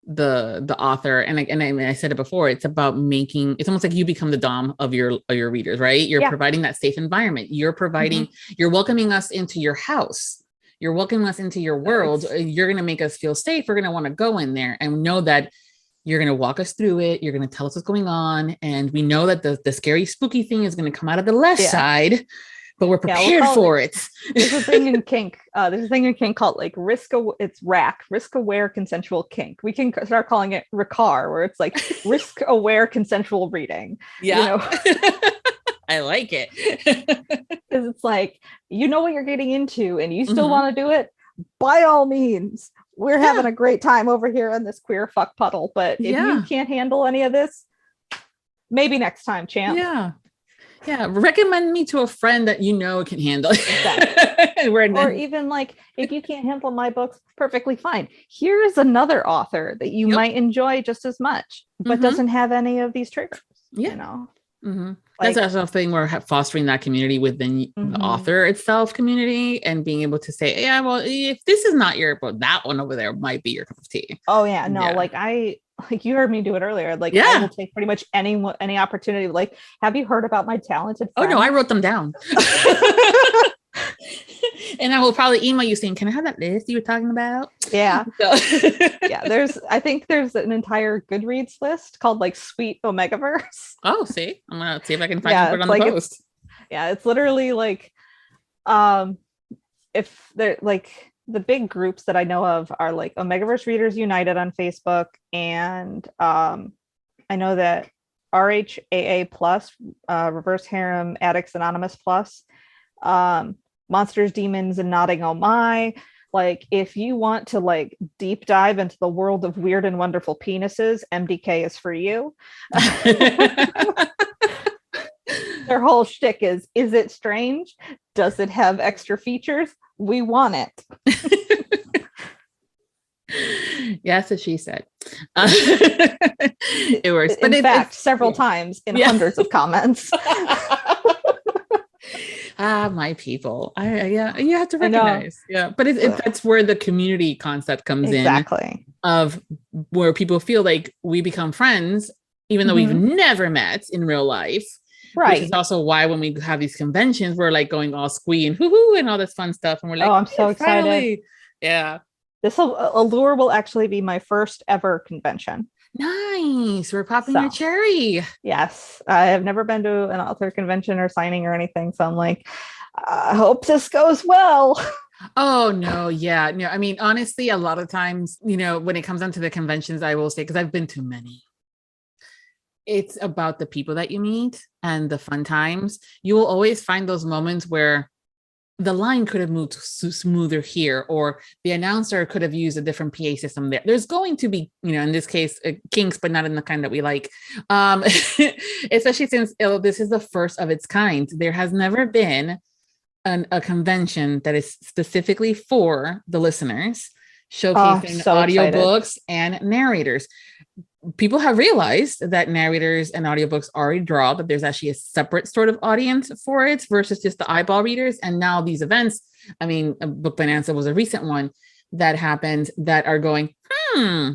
the author, and I said it before, it's about making, it's almost like you become the dom of your readers, right? You're providing that safe environment. You're providing, you're welcoming us into your house. You're welcoming us into your world. You're going to make us feel safe. We're going to want to go in there and know that you're going to walk us through it. You're going to tell us what's going on. And we know that the scary, spooky thing is going to come out of the left side, but we're prepared for it. There's a thing in kink. There's a thing in kink called like risk aware consensual kink. We can start calling it RACAR, where it's like risk aware consensual reading. Yeah. You know? I like it. Because it's like, you know what you're getting into and you still want to do it, by all means. We're having a great time over here in this queer fuck puddle. But if you can't handle any of this, maybe next time, champ. Yeah. Recommend me to a friend that you know can handle it. Exactly. Or even like, if you can't handle my books, perfectly fine. Here's another author that you might enjoy just as much, but doesn't have any of these triggers. You know? That's also a thing where fostering that community within the author itself community, and being able to say, yeah, well, if this is not your book, that one over there might be your cup of tea. Oh yeah, no, like you heard me do it earlier. Like I will take pretty much any opportunity. Like, have you heard about my talented friend? Oh no, I wrote them down. And I will probably email you saying, can I have that list you were talking about? Yeah. So. I think there's an entire Goodreads list called like Sweet Omegaverse. Oh, see, I'm going to see if I can find it on the post. It's literally like, if they're like, the big groups that I know of are like Omegaverse Readers United on Facebook. And I know that RHAA Plus, Reverse Harem Addicts Anonymous Plus, Monsters, Demons, and Nodding Oh My. Like, if you want to like deep dive into the world of weird and wonderful penises, MDK is for you. Their whole shtick is it strange? Does it have extra features? We want it. Yes, as she said. It works. But in fact, several times in hundreds of comments. My people. You have to recognize. Yeah, but that's where the community concept comes in, of where people feel like we become friends, even though we've never met in real life. Right. Which is also why when we have these conventions, we're like going all squee and hoo-hoo and all this fun stuff. And we're like, oh, I'm so excited. Yeah. Allure will actually be my first ever convention. Nice. We're popping So, your cherry. yes, I have never been to an author convention or signing or anything. So I'm like, I hope this goes well. Oh, no. Yeah. No, I mean, honestly, a lot of times, when it comes down to the conventions, I will say, because I've been to many, it's about the people that you meet and the fun times. You will always find those moments where the line could have moved smoother here, or the announcer could have used a different PA system there. There's going to be, in this case, kinks, but not in the kind that we like. Especially since this is the first of its kind. There has never been a convention that is specifically for the listeners, showcasing audiobooks and narrators. People have realized that narrators and audiobooks are a draw, that there's actually a separate sort of audience for it versus just the eyeball readers. And now these events, Book Bonanza was a recent one that happened, that are going,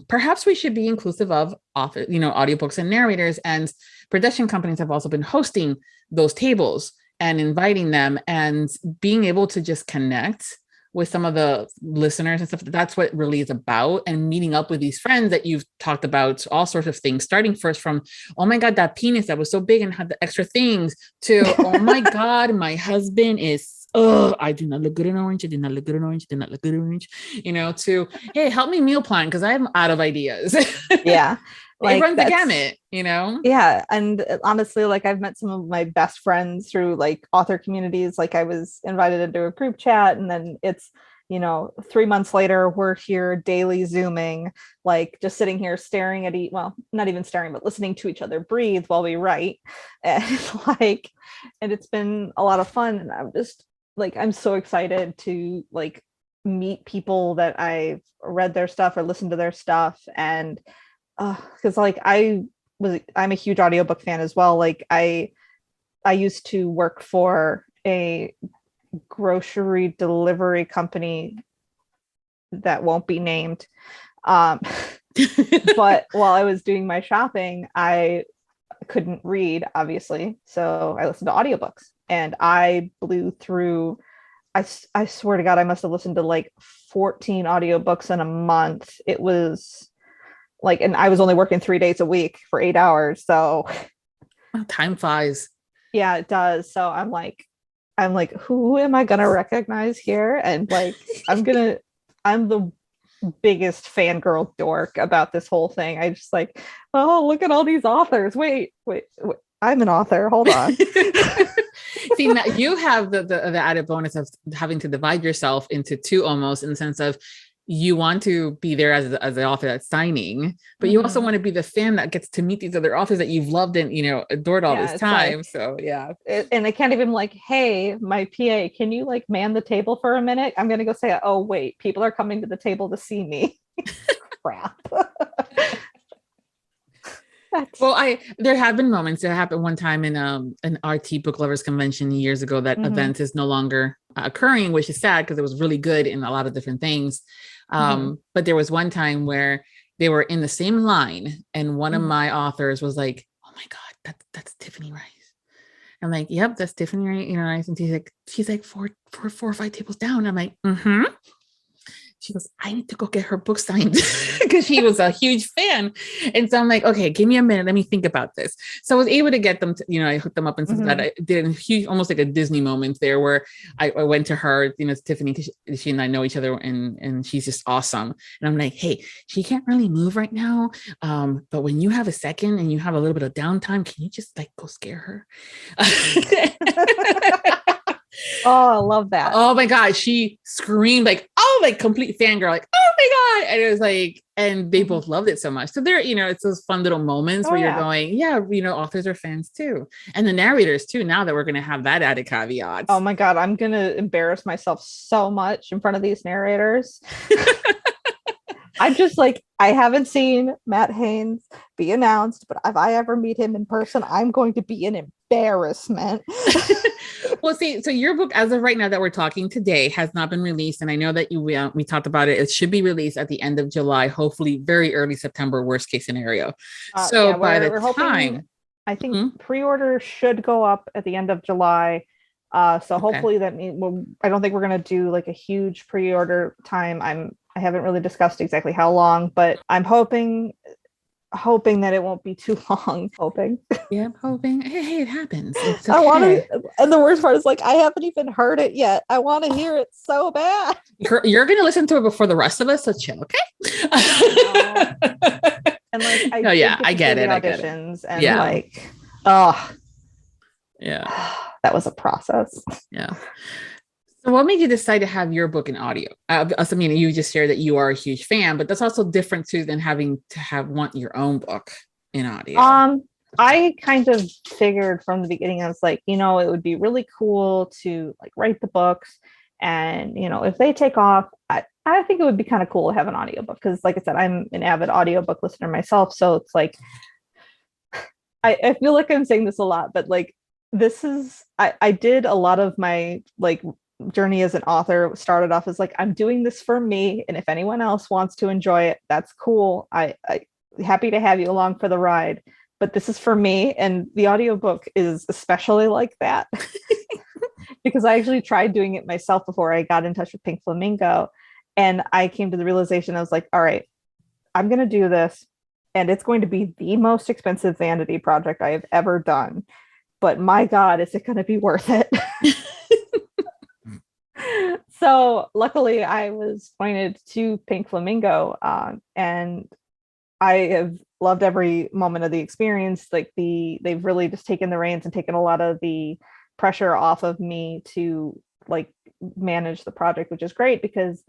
perhaps we should be inclusive of audiobooks and narrators. And production companies have also been hosting those tables and inviting them, and being able to just connect with some of the listeners and stuff. That's what it really is about. And meeting up with these friends that you've talked about, all sorts of things, starting first from, oh my God, that penis that was so big and had the extra things, to, oh my God, my husband is, I do not look good in orange. I did not look good in orange. I did not look good in orange, to, hey, help me meal plan, because I'm out of ideas. Yeah. It runs the gamut, Yeah. And honestly, like, I've met some of my best friends through like author communities. Like, I was invited into a group chat, and then it's, 3 months later, we're here daily Zooming, like just sitting here staring at well, not even staring, but listening to each other breathe while we write. And and it's been a lot of fun. And I'm just like, I'm so excited to like meet people that I've read their stuff or listened to their stuff. And because like I'm a huge audiobook fan as well. Like I used to work for a grocery delivery company that won't be named. But while I was doing my shopping, I couldn't read, obviously. So I listened to audiobooks, and I blew through, I swear to God, I must have listened to like 14 audiobooks in a month. It was like, and I was only working 3 days a week for 8 hours. So time flies. Yeah, it does. So I'm like, who am I going to recognize here? And like, I'm the biggest fangirl dork about this whole thing. I just like, oh, look at all these authors. Wait, I'm an author. Hold on. See, now you have the added bonus of having to divide yourself into two, almost, in the sense of, you want to be there as the author that's signing, but you also want to be the fan that gets to meet these other authors that you've loved and, adored all this time. Like, so yeah. And I can't even like, hey, my PA, can you like man the table for a minute? I'm going to go say, oh wait, people are coming to the table to see me. Crap. Well, there have been moments. It happened one time in an RT book lovers convention years ago. That event is no longer occurring, which is sad, because it was really good in a lot of different things. But there was one time where they were in the same line, and one of my authors was like, "Oh my God, that's Tiffany Rice." I'm like, "Yep, that's Tiffany Rice." And she's like four or five tables down. I'm like, "Mm-hmm." She goes, I need to go get her book signed, because she was a huge fan. And so I'm like, okay, give me a minute. Let me think about this. So I was able to get them to, I hooked them up and stuff like that. I did a huge, almost like a Disney moment there, where I went to her, Tiffany, because she and I know each other, and she's just awesome. And I'm like, hey, she can't really move right now. But when you have a second and you have a little bit of downtime, can you just like go scare her? Oh, I love that. Oh my God. She screamed like, oh, like complete fangirl, like, oh my God. And it was like, and they both loved it so much. So there, it's those fun little moments where you're going, yeah, authors are fans too. And the narrators too, now that we're going to have that added caveat. Oh my God. I'm going to embarrass myself so much in front of these narrators. I'm just like, I haven't seen Matt Haynes be announced, but if I ever meet him in person, I'm going to be an embarrassment. Well, see, so your book, as of right now that we're talking today, has not been released. And I know that we talked about it. It should be released at the end of July, hopefully very early September, worst case scenario. So by the time, I think pre-order should go up at the end of July. So hopefully that means, I don't think we're going to do like a huge pre-order time. I haven't really discussed exactly how long, but I'm hoping hoping that it won't be too long. Hoping. Yeah, I'm hoping. Hey, it happens. It's okay. I want to, and the worst part is like, I haven't even heard it yet. I want to hear it so bad. You're going to listen to it before the rest of us, so chill, okay? And like, I get it. Auditions and like, oh, yeah, that was a process. Yeah. So what made you decide to have your book in audio? I mean, you just shared that you are a huge fan, but that's also different too than having to want your own book in audio. I kind of figured from the beginning, I was like, it would be really cool to like write the books, and if they take off, I think it would be kind of cool to have an audiobook, because like I said, I'm an avid audiobook listener myself. So it's like, I feel like I'm saying this a lot, but like, this is, I did a lot of my like journey as an author started off as like, I'm doing this for me, and if anyone else wants to enjoy it, that's cool. I happy to have you along for the ride, but this is for me. And the audiobook is especially like that because I actually tried doing it myself before I got in touch with Pink Flamingo, and I came to the realization, I was like, all right, I'm going to do this, and it's going to be the most expensive vanity project I have ever done, but my God, is it going to be worth it? So luckily I was pointed to Pink Flamingo, and I have loved every moment of the experience. Like they've really just taken the reins and taken a lot of the pressure off of me to like manage the project, which is great, because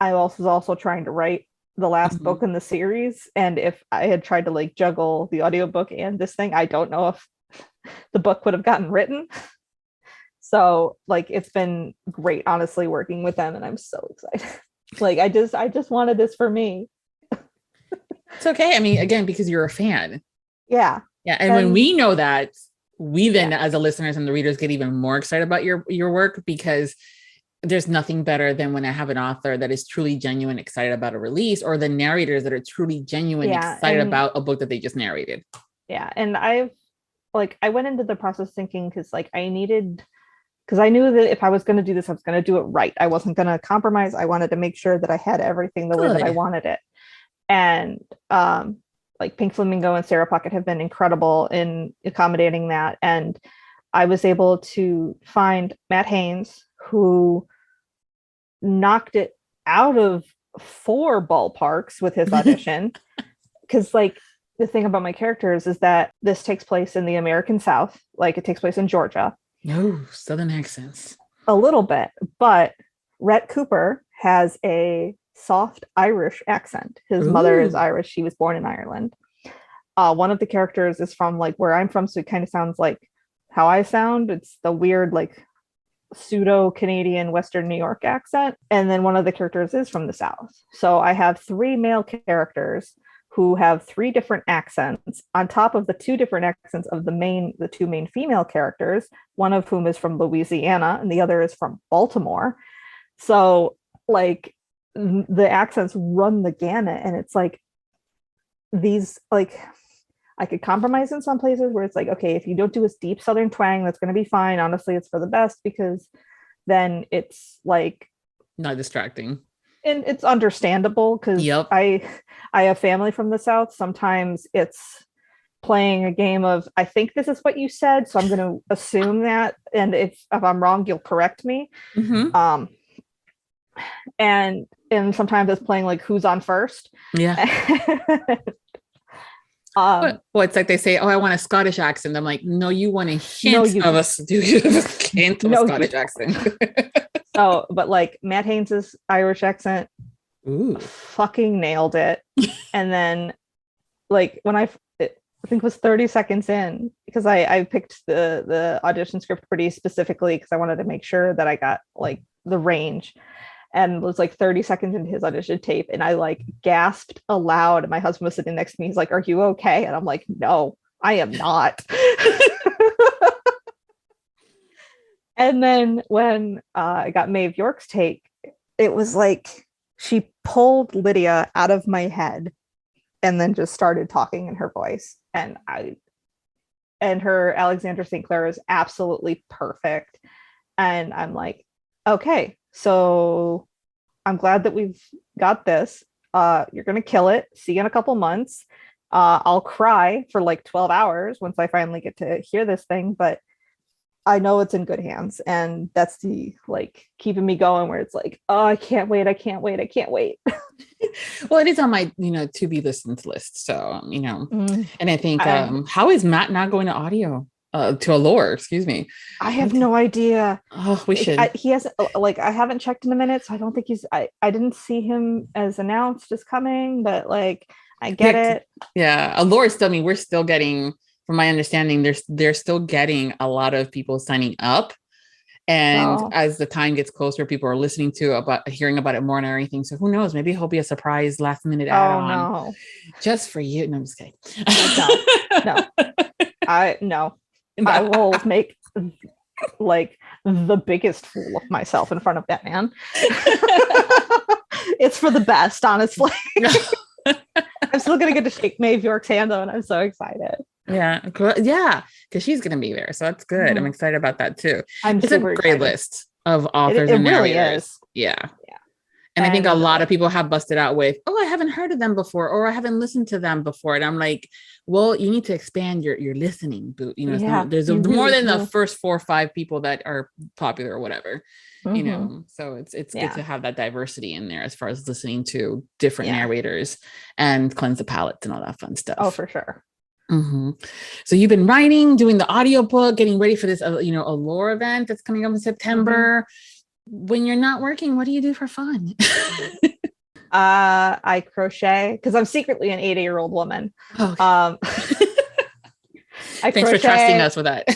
I was also trying to write the last book in the series. And if I had tried to like juggle the audiobook and this thing, I don't know if the book would have gotten written. So like, it's been great, honestly, working with them, and I'm so excited. Like, I just wanted this for me. It's okay. I mean, again, because you're a fan. Yeah. Yeah. And when we know that, we then as the listeners and the readers get even more excited about your work, because there's nothing better than when I have an author that is truly genuine, excited about a release, or the narrators that are truly genuine, excited about a book that they just narrated. Yeah. And I went into the process thinking, because I knew that if I was going to do this, I was going to do it right. I wasn't going to compromise. I wanted to make sure that I had everything the way that I wanted it. And like Pink Flamingo and Sarah Puckett have been incredible in accommodating that. And I was able to find Matt Haynes, who knocked it out of 4 ballparks with his audition. Because like, the thing about my characters is that this takes place in the American South. Like, it takes place in Georgia. No, Southern accents. A little bit, but Rhett Cooper has a soft Irish accent. His mother is Irish. She was born in Ireland. One of the characters is from like where I'm from, so it kind of sounds like how I sound. It's the weird like pseudo Canadian Western New York accent. And then one of the characters is from the South. So I have 3 male characters who have 3 different accents on top of the 2 different accents of the 2 main female characters, one of whom is from Louisiana and the other is from Baltimore. So like, the accents run the gamut, and it's like these, like, I could compromise in some places where it's like, okay, if you don't do this deep Southern twang, that's going to be fine. Honestly, it's for the best, because then it's like not distracting. And it's understandable, because I have family from the South. Sometimes it's playing a game of, I think this is what you said, so I'm going to assume that. And if I'm wrong, you'll correct me. Mm-hmm. And sometimes it's playing like who's on first. Yeah. Well, it's like they say, oh, I want a Scottish accent. I'm like, no, you want a hint of a Scottish accent. So, but like Matt Haynes' Irish accent, fucking nailed it. And then like when I think it was 30 seconds in, because I picked the audition script pretty specifically because I wanted to make sure that I got like the range. And it was like 30 seconds into his audition tape, and I like gasped aloud. My husband was sitting next to me. He's like, "Are you okay?" And I'm like, "No, I am not." And then when I got Maeve York's take, it was like she pulled Lydia out of my head and then just started talking in her voice. And her Alexandra St. Clair is absolutely perfect. And I'm like, okay, so I'm glad that we've got this. You're going to kill it. See you in a couple months. I'll cry for like 12 hours once I finally get to hear this thing, but I know it's in good hands, and that's the like keeping me going, where it's like, oh, I can't wait. Well, it is on my, to be listened list. So, and I think, how is Matt not going to Allure? Excuse me. I have no idea. Oh, we should. He hasn't, like, I haven't checked in a minute, so I don't think I didn't see him as announced as coming, but like, I get it. Yeah. Allure still, we're still getting, from my understanding, they're still getting a lot of people signing up. And as the time gets closer, people are listening hearing about it more and everything. So who knows? Maybe he'll be a surprise last minute add-on just for you. No, I'm just kidding. No. I will make like the biggest fool of myself in front of that man. It's for the best, honestly. I'm still gonna get to shake Maeve York's hand though, and I'm so excited. Yeah, because she's gonna be there, so that's good. I'm excited about that too. It's a great excited. List of authors and narrators. Really is. Yeah. And I think a lot of people have busted out with, I haven't heard of them before, or I haven't listened to them before. And I'm like, well, you need to expand your listening. There's more than the first 4 or 5 people that are popular or whatever. So it's good to have that diversity in there as far as listening to different narrators and cleanse the palates and all that fun stuff. Oh, for sure. So you've been writing, doing the audiobook, getting ready for this, Allure event that's coming up in September. When you're not working, what do you do for fun? I crochet because I'm secretly an 80-year-old woman. Thanks for trusting us with that.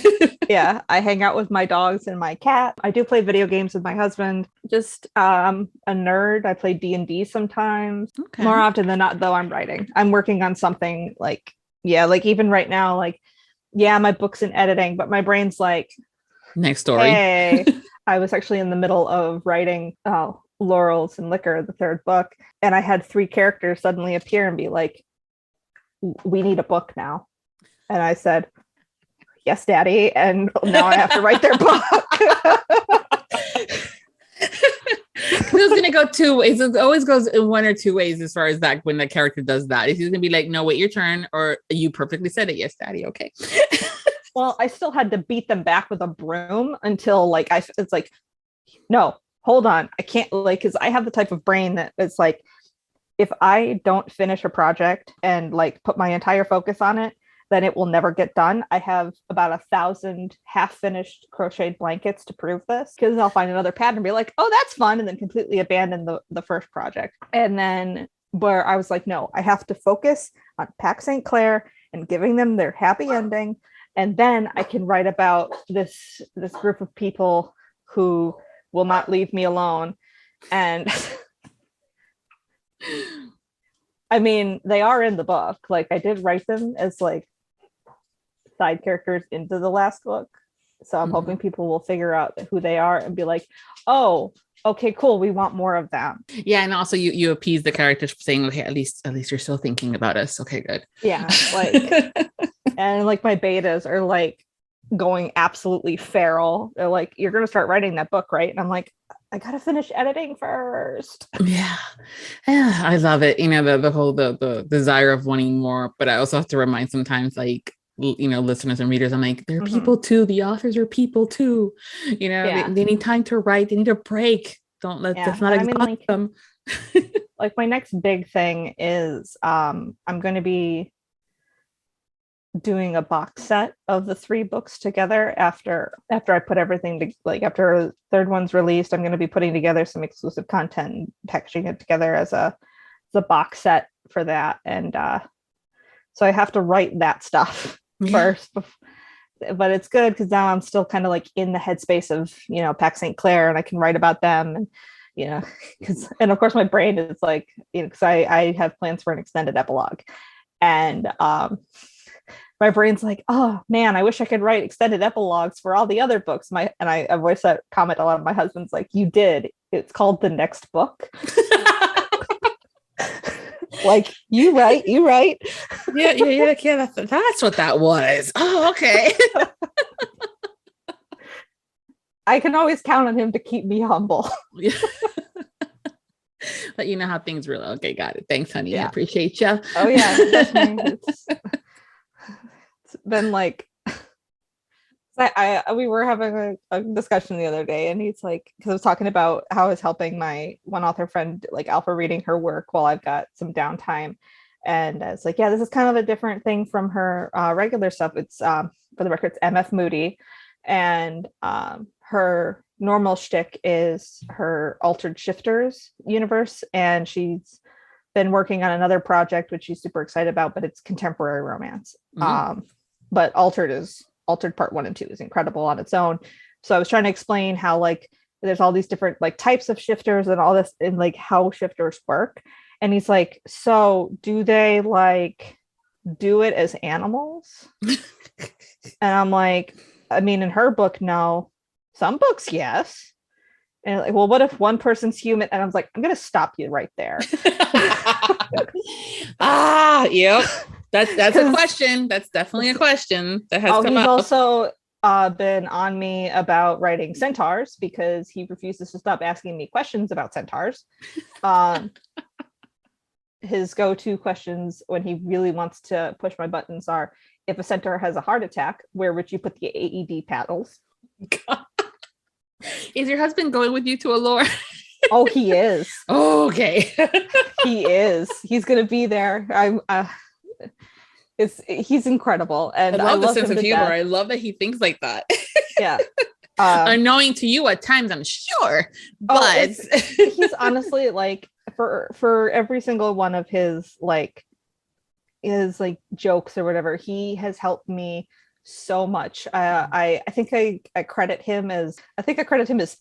Yeah, I hang out with my dogs and my cat. I do play video games with my husband. Just a nerd. I play D&D sometimes. Okay. More often than not, though, I'm writing. I'm working on something like even right now, my book's in editing, but my brain's like, next story. Hey, I was actually in the middle of writing Laurels and Liquor, the 3rd book, and I had 3 characters suddenly appear and be like, we need a book now. And I said, yes, Daddy. And now I have to write their book. It was going to go 2 ways. It always goes in 1 or 2 ways as far as that, when the character does that. He's going to be like, no, wait, your turn. Or you perfectly said it. Yes, Daddy. Okay. Well, I still had to beat them back with a broom until it's like, no, hold on. I can't because I have the type of brain that it's like, if I don't finish a project and put my entire focus on it, then it will never get done. I have about 1,000 half-finished crocheted blankets to prove this, because I'll find another pattern and be like, oh, that's fun, and then completely abandon the first project. And then where I was like, no, I have to focus on Pax St. Clair and giving them their happy ending. And then I can write about this group of people who will not leave me alone. And I mean, they are in the book. I did write them as side characters into the last book. So I'm hoping people will figure out who they are and be like, oh, okay, cool. We want more of them. Yeah. And also you appease the characters saying, okay, at least you're still thinking about us. Okay, good. Yeah. And my betas are going absolutely feral. They're like, you're going to start writing that book, right? And I'm like, I got to finish editing first. Yeah. I love it. The whole, the desire of wanting more, but I also have to remind sometimes listeners and readers, I'm like, they're people too. The authors are people too. They need time to write. They need a break. That's not exhaust them. My next big thing is I'm going to be doing a box set of the 3 books together after I put everything to, after 3rd one's released. I'm going to be putting together some exclusive content and packaging it together as a box set for that. And so I have to write that stuff first, but it's good because now I'm still kind of in the headspace of Pax St. Clair, and I can write about them, and and of course my brain is because I have plans for an extended epilogue, and my brain's like, oh man, I wish I could write extended epilogues for all the other books. I voice that comment a lot. My husband's like, you did. It's called The Next Book. You write. Yeah. That's what that was. Oh, okay. I can always count on him to keep me humble. Let you know how things were. Okay, got it. Thanks, honey. Yeah. I appreciate you. Oh yeah, that's me. It's been like we were having a discussion the other day, and he's like, because I was talking about how I was helping my one author friend like alpha reading her work while I've got some downtime, and I was like, yeah, this is kind of a different thing from her regular stuff. It's for the record, it's MF Moody, and her normal shtick is her Altered Shifters universe, and she's been working on another project which she's super excited about, but it's contemporary romance. But Altered Part 1 and 2 is incredible on its own. So I was trying to explain how like there's all these different like types of shifters and all this, and like how shifters work. And he's like, so do they like do it as animals? And I'm like, I mean, in her book, no. Some books, yes. And like, well, what if one person's human? And I was like, I'm gonna stop you right there. Yep. That's a question. That's definitely a question that has come he's up. Also been on me about writing centaurs because he refuses to stop asking me questions about centaurs. His go-to questions when he really wants to push my buttons are, if a centaur has a heart attack, where would you put the AED paddles? God. Is your husband going with you to Allure? Oh, he is. Oh, okay. He is. He's gonna be there. He's incredible, and I love the sense him of to humor. death. I love that he thinks like that. Yeah. Annoying to you at times, I'm sure, but he's honestly like for every single one of his jokes or whatever, he has helped me so much. I think I credit him as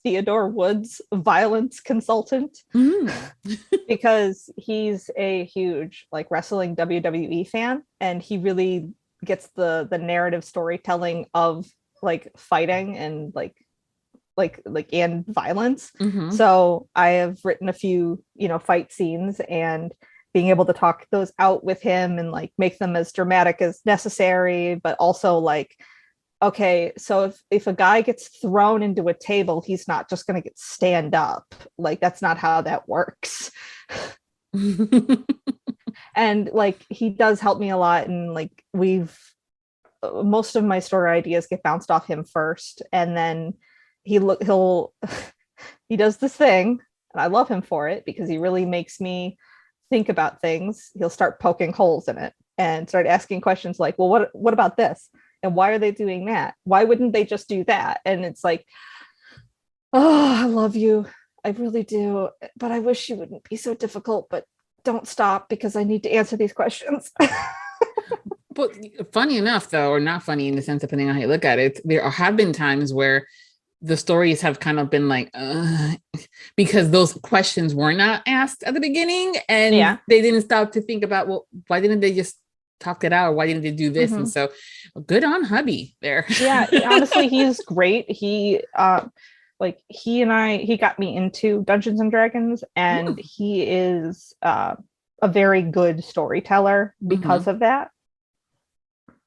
Theodore Woods' violence consultant, because he's a huge like wrestling WWE fan, and he really gets the narrative storytelling of like fighting and like and violence. So I have written a few fight scenes, and being able to talk those out with him and like make them as dramatic as necessary, but also like, okay, so if a guy gets thrown into a table, he's not just going to stand up. Like, that's not how that works. And like, he does help me a lot. And like, most of my story ideas get bounced off him first. And then he does this thing, and I love him for it because he really makes me think about things. He'll start poking holes in it and start asking questions like, well, what about this? And why are they doing that? Why wouldn't they just do that? And it's like, oh, I love you. I really do. But I wish you wouldn't be so difficult, but don't stop because I need to answer these questions. But funny enough, though, or not funny in the sense, depending on how you look at it, there have been times where the stories have kind of been like, because those questions were not asked at the beginning, and they didn't stop to think about, well, why didn't they just talk it out? Or why didn't they do this? And so good on hubby there. Yeah, honestly, he's great. He got me into Dungeons and Dragons, and he is a very good storyteller because of that.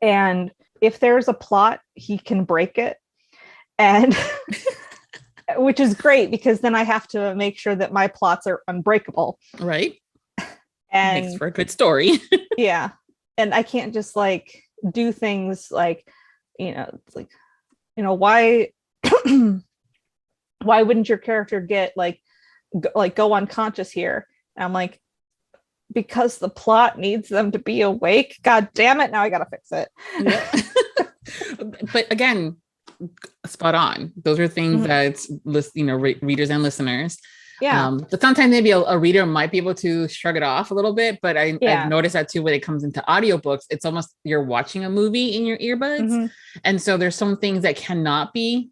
And if there's a plot, he can break it. And which is great, because then I have to make sure that my plots are unbreakable. Right. And makes for a good story. Yeah. And I can't just like do things like, it's like, why wouldn't your character get go unconscious here? And I'm like, because the plot needs them to be awake. God damn it. Now I got to fix it. Yeah. But again, spot on. Those are things that readers and listeners. Yeah. But sometimes maybe a reader might be able to shrug it off a little bit, but I've noticed that too when it comes into audiobooks. It's almost you're watching a movie in your earbuds. And so there's some things that cannot be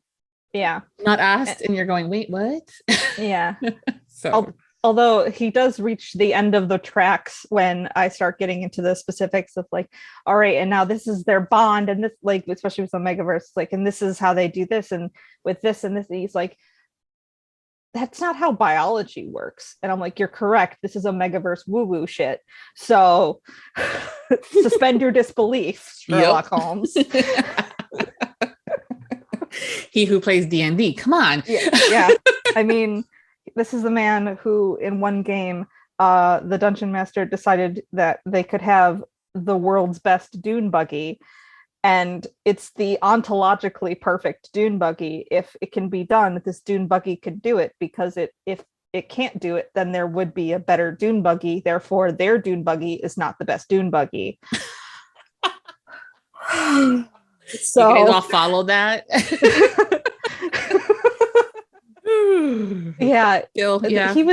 not asked, and you're going, wait, what? Yeah. So although he does reach the end of the tracks when I start getting into the specifics of like, all right, and now this is their bond, and this, like, especially with the Megaverse, like, and this is how they do this, and with this and this, and he's like, that's not how biology works. And I'm like, you're correct. This is a Megaverse woo-woo shit. So suspend your disbelief, Sherlock Holmes. He who plays D&D. Come on. Yeah. I mean, This is the man who, in one game, the dungeon master decided that they could have the world's best dune buggy, and it's the ontologically perfect dune buggy. If it can be done, this dune buggy could do it, because if it can't do it, then there would be a better dune buggy. Therefore, their dune buggy is not the best dune buggy. So you guys all follow that. Yeah, yeah. He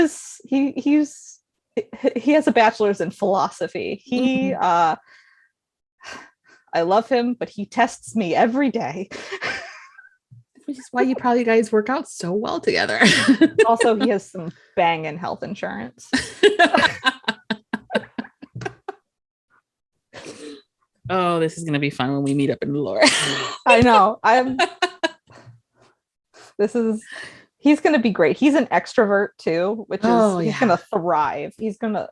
has a bachelor's in philosophy. I love him, but he tests me every day. Which is why you probably guys work out so well together. Also, he has some banging health insurance. Oh, this is going to be fun when we meet up in the lore. I know. He's going to be great. He's an extrovert too, which is he's going to thrive. He's going to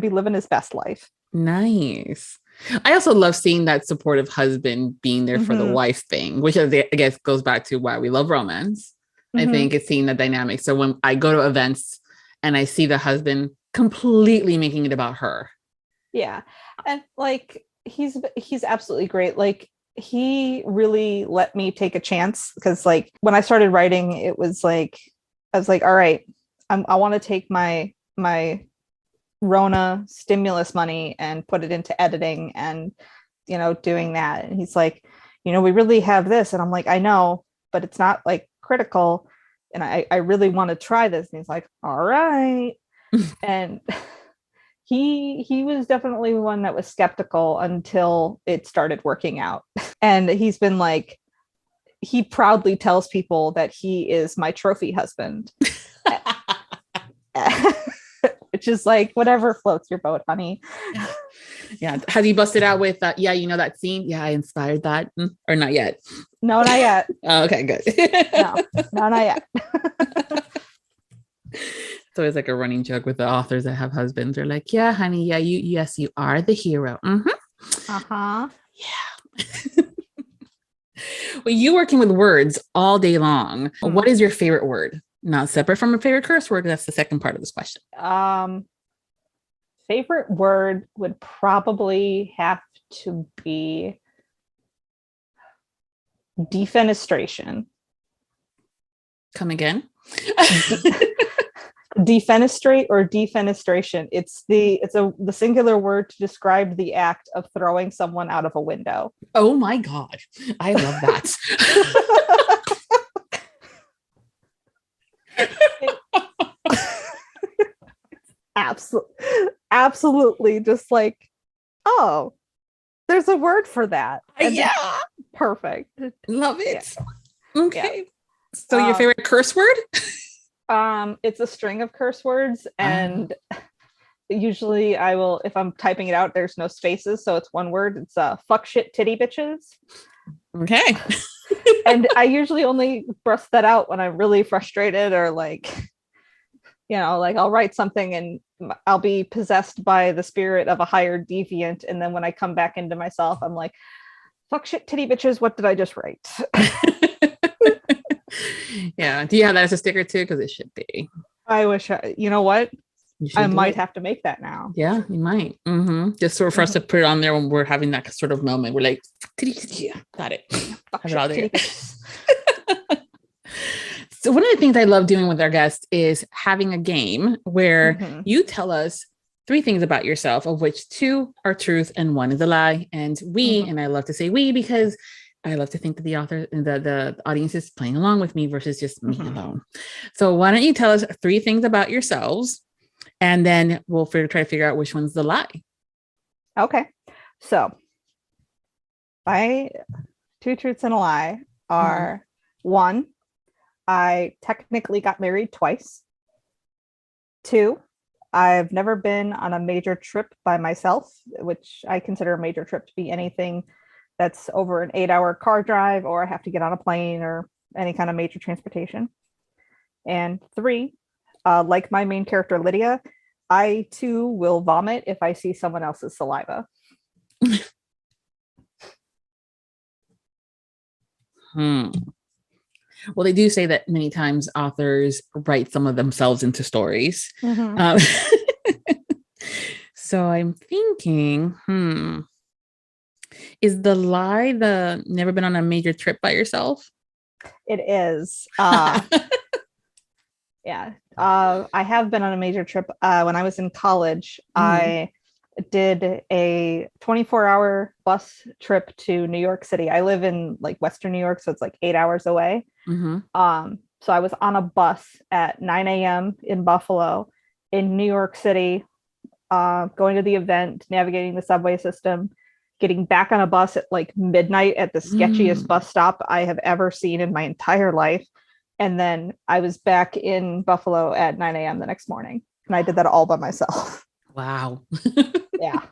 be living his best life. Nice. I also love seeing that supportive husband being there for the wife thing, which I guess goes back to why we love romance. I think it's seeing the dynamic. So when I go to events and I see the husband completely making it about her. Yeah. And like, he's absolutely great. Like, he really let me take a chance, because like when I started writing, it was like, I was like, all right, I want to take my Rona stimulus money and put it into editing and, doing that. And he's like, we really have this. And I'm like, I know, but it's not like critical. And I really want to try this. And he's like, all right. And he was definitely one that was skeptical until it started working out. And he's been like, he proudly tells people that he is my trophy husband. Which is like, whatever floats your boat, honey. Yeah. Has he busted out with that scene? Yeah, I inspired that. Or not yet? No, not yet. Oh, okay, good. No, not yet. So it's like a running joke with the authors that have husbands. They're like, yeah, honey, yeah, you are the hero. Uh-huh. Yeah. Well, you working with words all day long. What is your favorite word? Not separate from a favorite curse word. That's the second part of this question. Favorite word would probably have to be defenestration. Come again? Defenestrate or defenestration. It's the singular word to describe the act of throwing someone out of a window. Oh my God. I love that. Absolutely, just like, oh, there's a word for that. And yeah, perfect. Love it. Yeah. Okay. Yeah. So your favorite curse word? It's a string of curse words, and usually I will, if I'm typing it out, there's no spaces, so it's one word. It's fuck, shit, titty, bitches. Okay. And I usually only burst that out when I'm really frustrated, or like, like I'll write something and I'll be possessed by the spirit of a higher deviant, and then when I come back into myself, I'm like, fuck, shit, titty, bitches, what did I just write? Yeah. Do you have that as a sticker too? Because it should be. I wish you know what? I might it. have to make that now. Yeah, you might. Just sort of for us to put it on there when we're having that sort of moment. We're like, yeah, got it. Have it all there. So one of the things I love doing with our guests is having a game where you tell us 3 things about yourself, of which 2 are truth and 1 is a lie. And and I love to say we, because I love to think that the author and the audience is playing along with me versus just me alone. So why don't you tell us 3 things about yourselves, and then we'll try to figure out which one's the lie. Okay. So my 2 truths and a lie are 1, I technically got married twice. 2, I've never been on a major trip by myself, which I consider a major trip to be anything that's over an 8-hour car drive, or I have to get on a plane, or any kind of major transportation. And 3, like my main character, Lydia, I too will vomit if I see someone else's saliva. Well, they do say that many times authors write some of themselves into stories. So I'm thinking, is the lie the never been on a major trip by yourself? It is. Yeah. I have been on a major trip. When I was in college, I did a 24-hour bus trip to New York City. I live in like Western New York, so it's like 8 hours away. So I was on a bus at 9 a.m. in Buffalo, in New York City, going to the event, navigating the subway system, getting back on a bus at like midnight at the sketchiest bus stop I have ever seen in my entire life. And then I was back in Buffalo at 9 a.m. the next morning. And I did that all by myself. Wow. Yeah.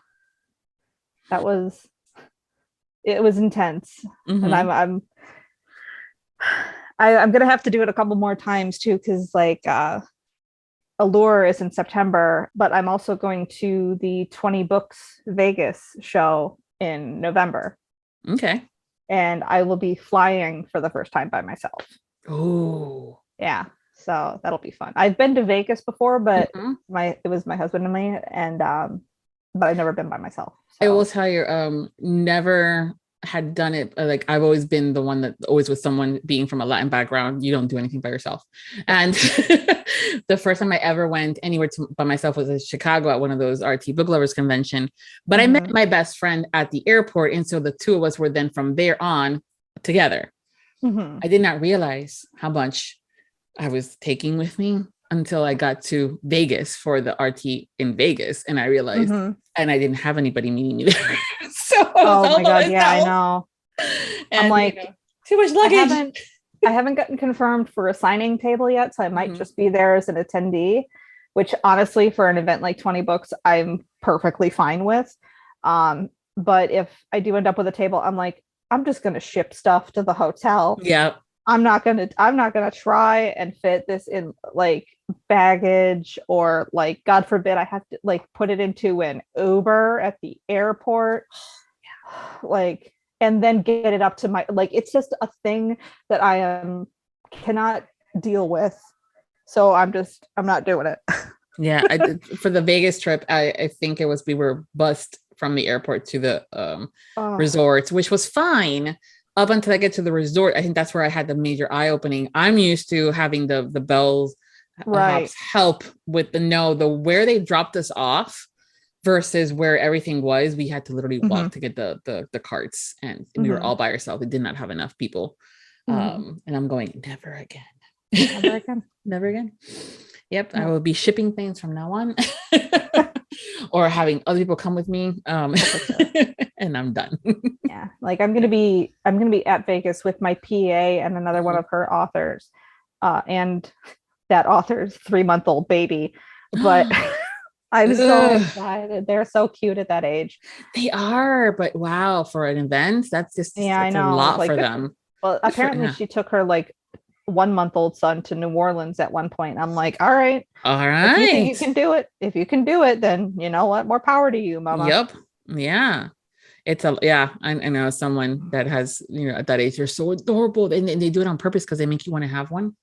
It was intense. And I'm going to have to do it a couple more times too. Cause like, Allure is in September, but I'm also going to the 20 Books Vegas show in November. Okay. And I will be flying for the first time by myself. Oh. Yeah. So that'll be fun. I've been to Vegas before, but it was my husband and me, and but I've never been by myself. So. I will tell you, never had done it. Like I've always been the one that always with someone. Being from a Latin background, you don't do anything by yourself. And the first time I ever went anywhere by myself was in Chicago at one of those RT book lovers convention. But I met my best friend at the airport, and so the two of us were then from there on together. I did not realize how much I was taking with me until I got to Vegas for the RT in Vegas, and I realized, and I didn't have anybody meeting me there. So oh my god, yeah, I know. And, I'm like, too much luggage. I haven't gotten confirmed for a signing table yet, so I might just be there as an attendee, which honestly, for an event like 20 Books, I'm perfectly fine with. But if I do end up with a table, I'm like, I'm just going to ship stuff to the hotel. Yeah. I'm not going to try and fit this in like baggage, or like, God forbid, I have to like put it into an Uber at the airport. Like, and then get it up to my, like, it's just a thing that cannot deal with. So I'm not doing it. Yeah. For the Vegas trip, I think we were bused from the airport to the resorts, which was fine up until I get to the resort. I think that's where I had the major eye opening. I'm used to having the bells help with the where they dropped us off versus where everything was. We had to literally walk to get the carts, and we were all by ourselves. We did not have enough people. And I'm going, never again. Never again. Never again. Yep. I will be shipping things from now on. Or having other people come with me, and I'm done. Yeah, like I'm gonna be at Vegas with my PA and another one of her authors, and that author's 3-month-old baby. But I'm so excited. They're so cute at that age. They are, but wow, for an event, that's just I know. A lot like, for them. Well, apparently she took her like 1-month-old son to New Orleans at one point. I'm like, all right. If you think you can do it, then you know what? More power to you, mama. Yep. Yeah. I know someone that has, at that age, they're so adorable, and they do it on purpose because they make you want to have one.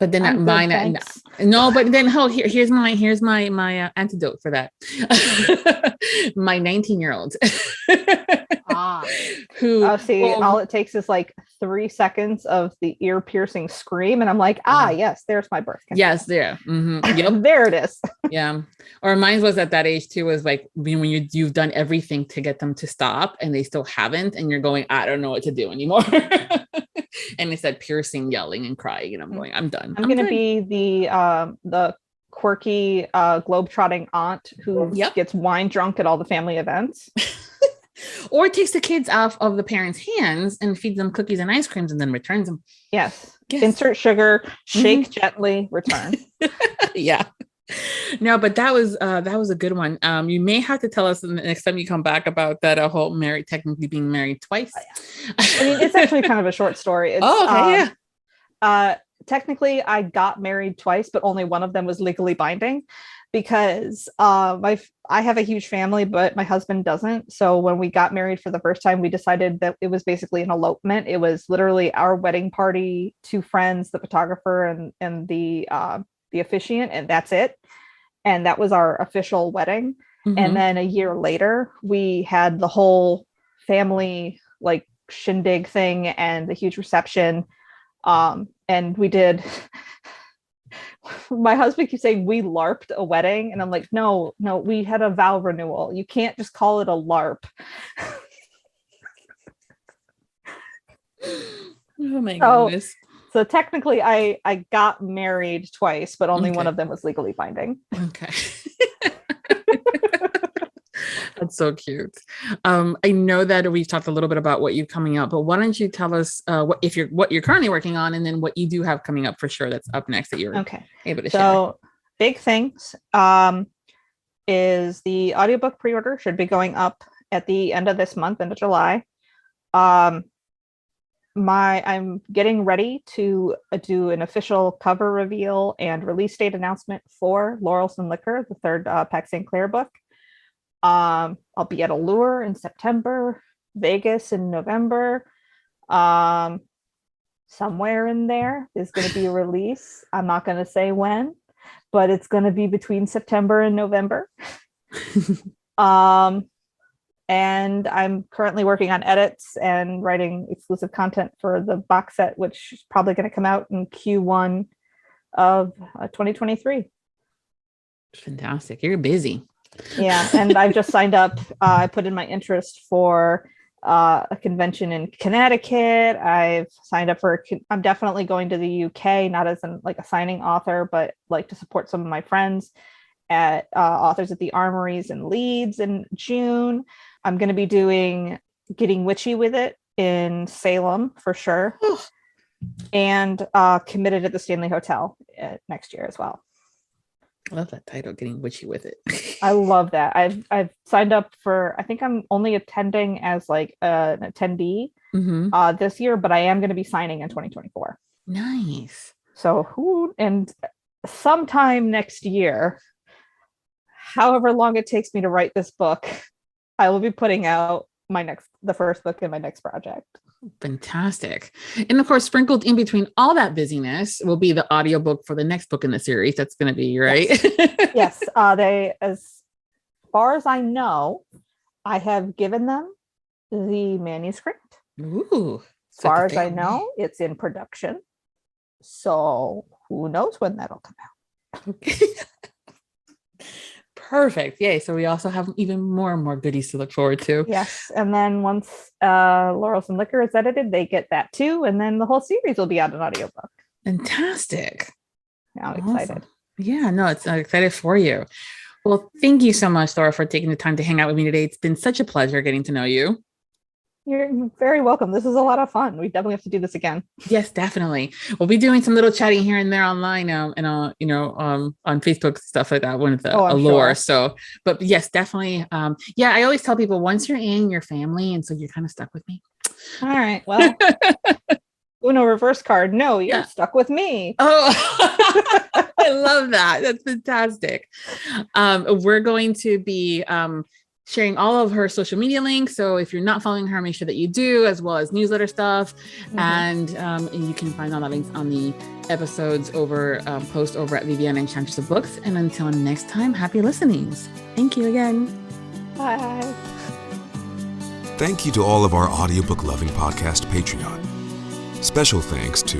But then but then here's my antidote for that. My 19-year-old. All it takes is like 3 seconds of the ear piercing scream, and I'm like, yes, there's my birth control. Yes, there. Yep. There it is. Yeah. Or mine was at that age too, was like when you've done everything to get them to stop and they still haven't, and you're going, I don't know what to do anymore. And it's that piercing yelling and crying, and I'm going, I'm done. I'm gonna be the quirky globetrotting aunt who gets wine drunk at all the family events. Or takes the kids off of the parents' hands and feeds them cookies and ice creams and then returns them. Yes. Insert sugar, shake gently, return. Yeah. No, but that was a good one. You may have to tell us the next time you come back about that whole technically being married twice. I mean, it's actually kind of a short story. It's, technically, I got married twice, but only one of them was legally binding, because I have a huge family, but my husband doesn't. So when we got married for the first time, we decided that it was basically an elopement. It was literally our wedding party, 2 friends, the photographer and the officiant, and that's it. And that was our official wedding. Mm-hmm. And then a year later, we had the whole family like shindig thing and the huge reception. And we did. My husband keeps saying we LARPed a wedding, and I'm like, no, we had a vow renewal. You can't just call it a LARP. Oh my goodness. So technically I got married twice, but only one of them was legally binding. Okay. That's so cute. I know that we've talked a little bit about what you're coming up, but why don't you tell us what you're currently working on, and then what you do have coming up for sure that's up next that you're able to share. So big things is the audiobook pre-order should be going up at the end of this month, end of July. I'm getting ready to do an official cover reveal and release date announcement for Laurels and Liquor, the third Pax St. Clair book. I'll be at Allure in September, Vegas in November. Somewhere in there is going to be a release. I'm not going to say when, but it's going to be between September and November. And I'm currently working on edits and writing exclusive content for the box set, which is probably going to come out in Q1 of 2023. Fantastic. You're busy. Yeah. And I've just signed up. I put in my interest for a convention in Connecticut. I've signed up I'm definitely going to the UK, not as a signing author, but like to support some of my friends at Authors at the Armories in Leeds in June. I'm going to be getting witchy with it in Salem for sure. And committed at the Stanley Hotel next year as well. I love that title, Getting Witchy with It. I love that. I've signed up for, I think I'm only attending as like an attendee this year, but I am going to be signing in 2024. Nice. So and sometime next year, however long it takes me to write this book, I will be putting out the first book in my next project. Fantastic. And of course, sprinkled in between all that busyness will be the audiobook for the next book in the series. That's going to be right. Yes. They, as far as I know, I have given them the manuscript. Ooh. As far as I know, it's in production. So who knows when that'll come out. Okay. Perfect. Yay. So we also have even more and more goodies to look forward to. Yes. And then once Laurels and Liquor is edited, they get that too. And then the whole series will be out in audiobook. Fantastic. Now I'm excited. Yeah, no, I'm excited for you. Well, thank you so much, Thora, for taking the time to hang out with me today. It's been such a pleasure getting to know you. You're very welcome. This is a lot of fun. We definitely have to do this again. Yes, definitely. We'll be doing some little chatting here and there online and on Facebook, stuff like that with the Allure. Sure. So, but yes, definitely. I always tell people once you're in your family, and so you're kind of stuck with me. All right. Well, Uno reverse card. No, you're stuck with me. Oh, I love that. That's fantastic. We're going to be, sharing all of her social media links. So if you're not following her, make sure that you do, as well as newsletter stuff. And you can find all that links on the episodes post over at Viviana Enchantress of Books. And until next time, happy listenings. Thank you again. Bye. Thank you to all of our Audiobook Lovin Podcast Patreon. Special thanks to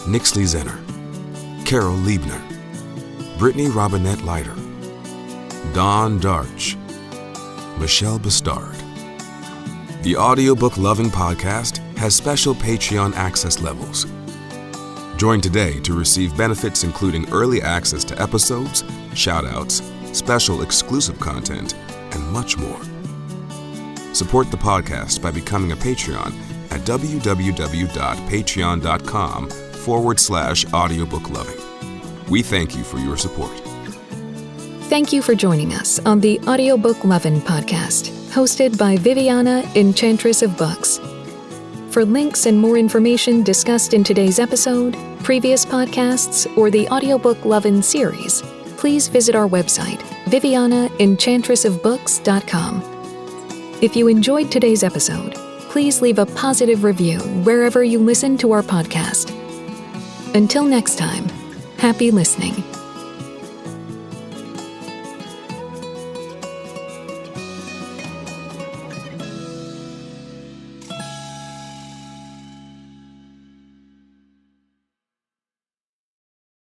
Nixley Zenner, Carol Liebner, Brittany Robinette Leiter, Dawn Darch, Michelle Bastard. The Audiobook Lovin Podcast has special Patreon access levels. Join today to receive benefits including early access to episodes, shoutouts, special exclusive content, and much more. Support the podcast by becoming a Patreon at www.patreon.com/audiobookluvin. We thank you for your support. Thank you for joining us on the Audiobook Lovin Podcast, hosted by Viviana, Enchantress of Books. For links and more information discussed in today's episode, previous podcasts, or the Audiobook Lovin Series, please visit our website, VivianaEnchantressofBooks.com. If you enjoyed today's episode, please leave a positive review wherever you listen to our podcast. Until next time, happy listening.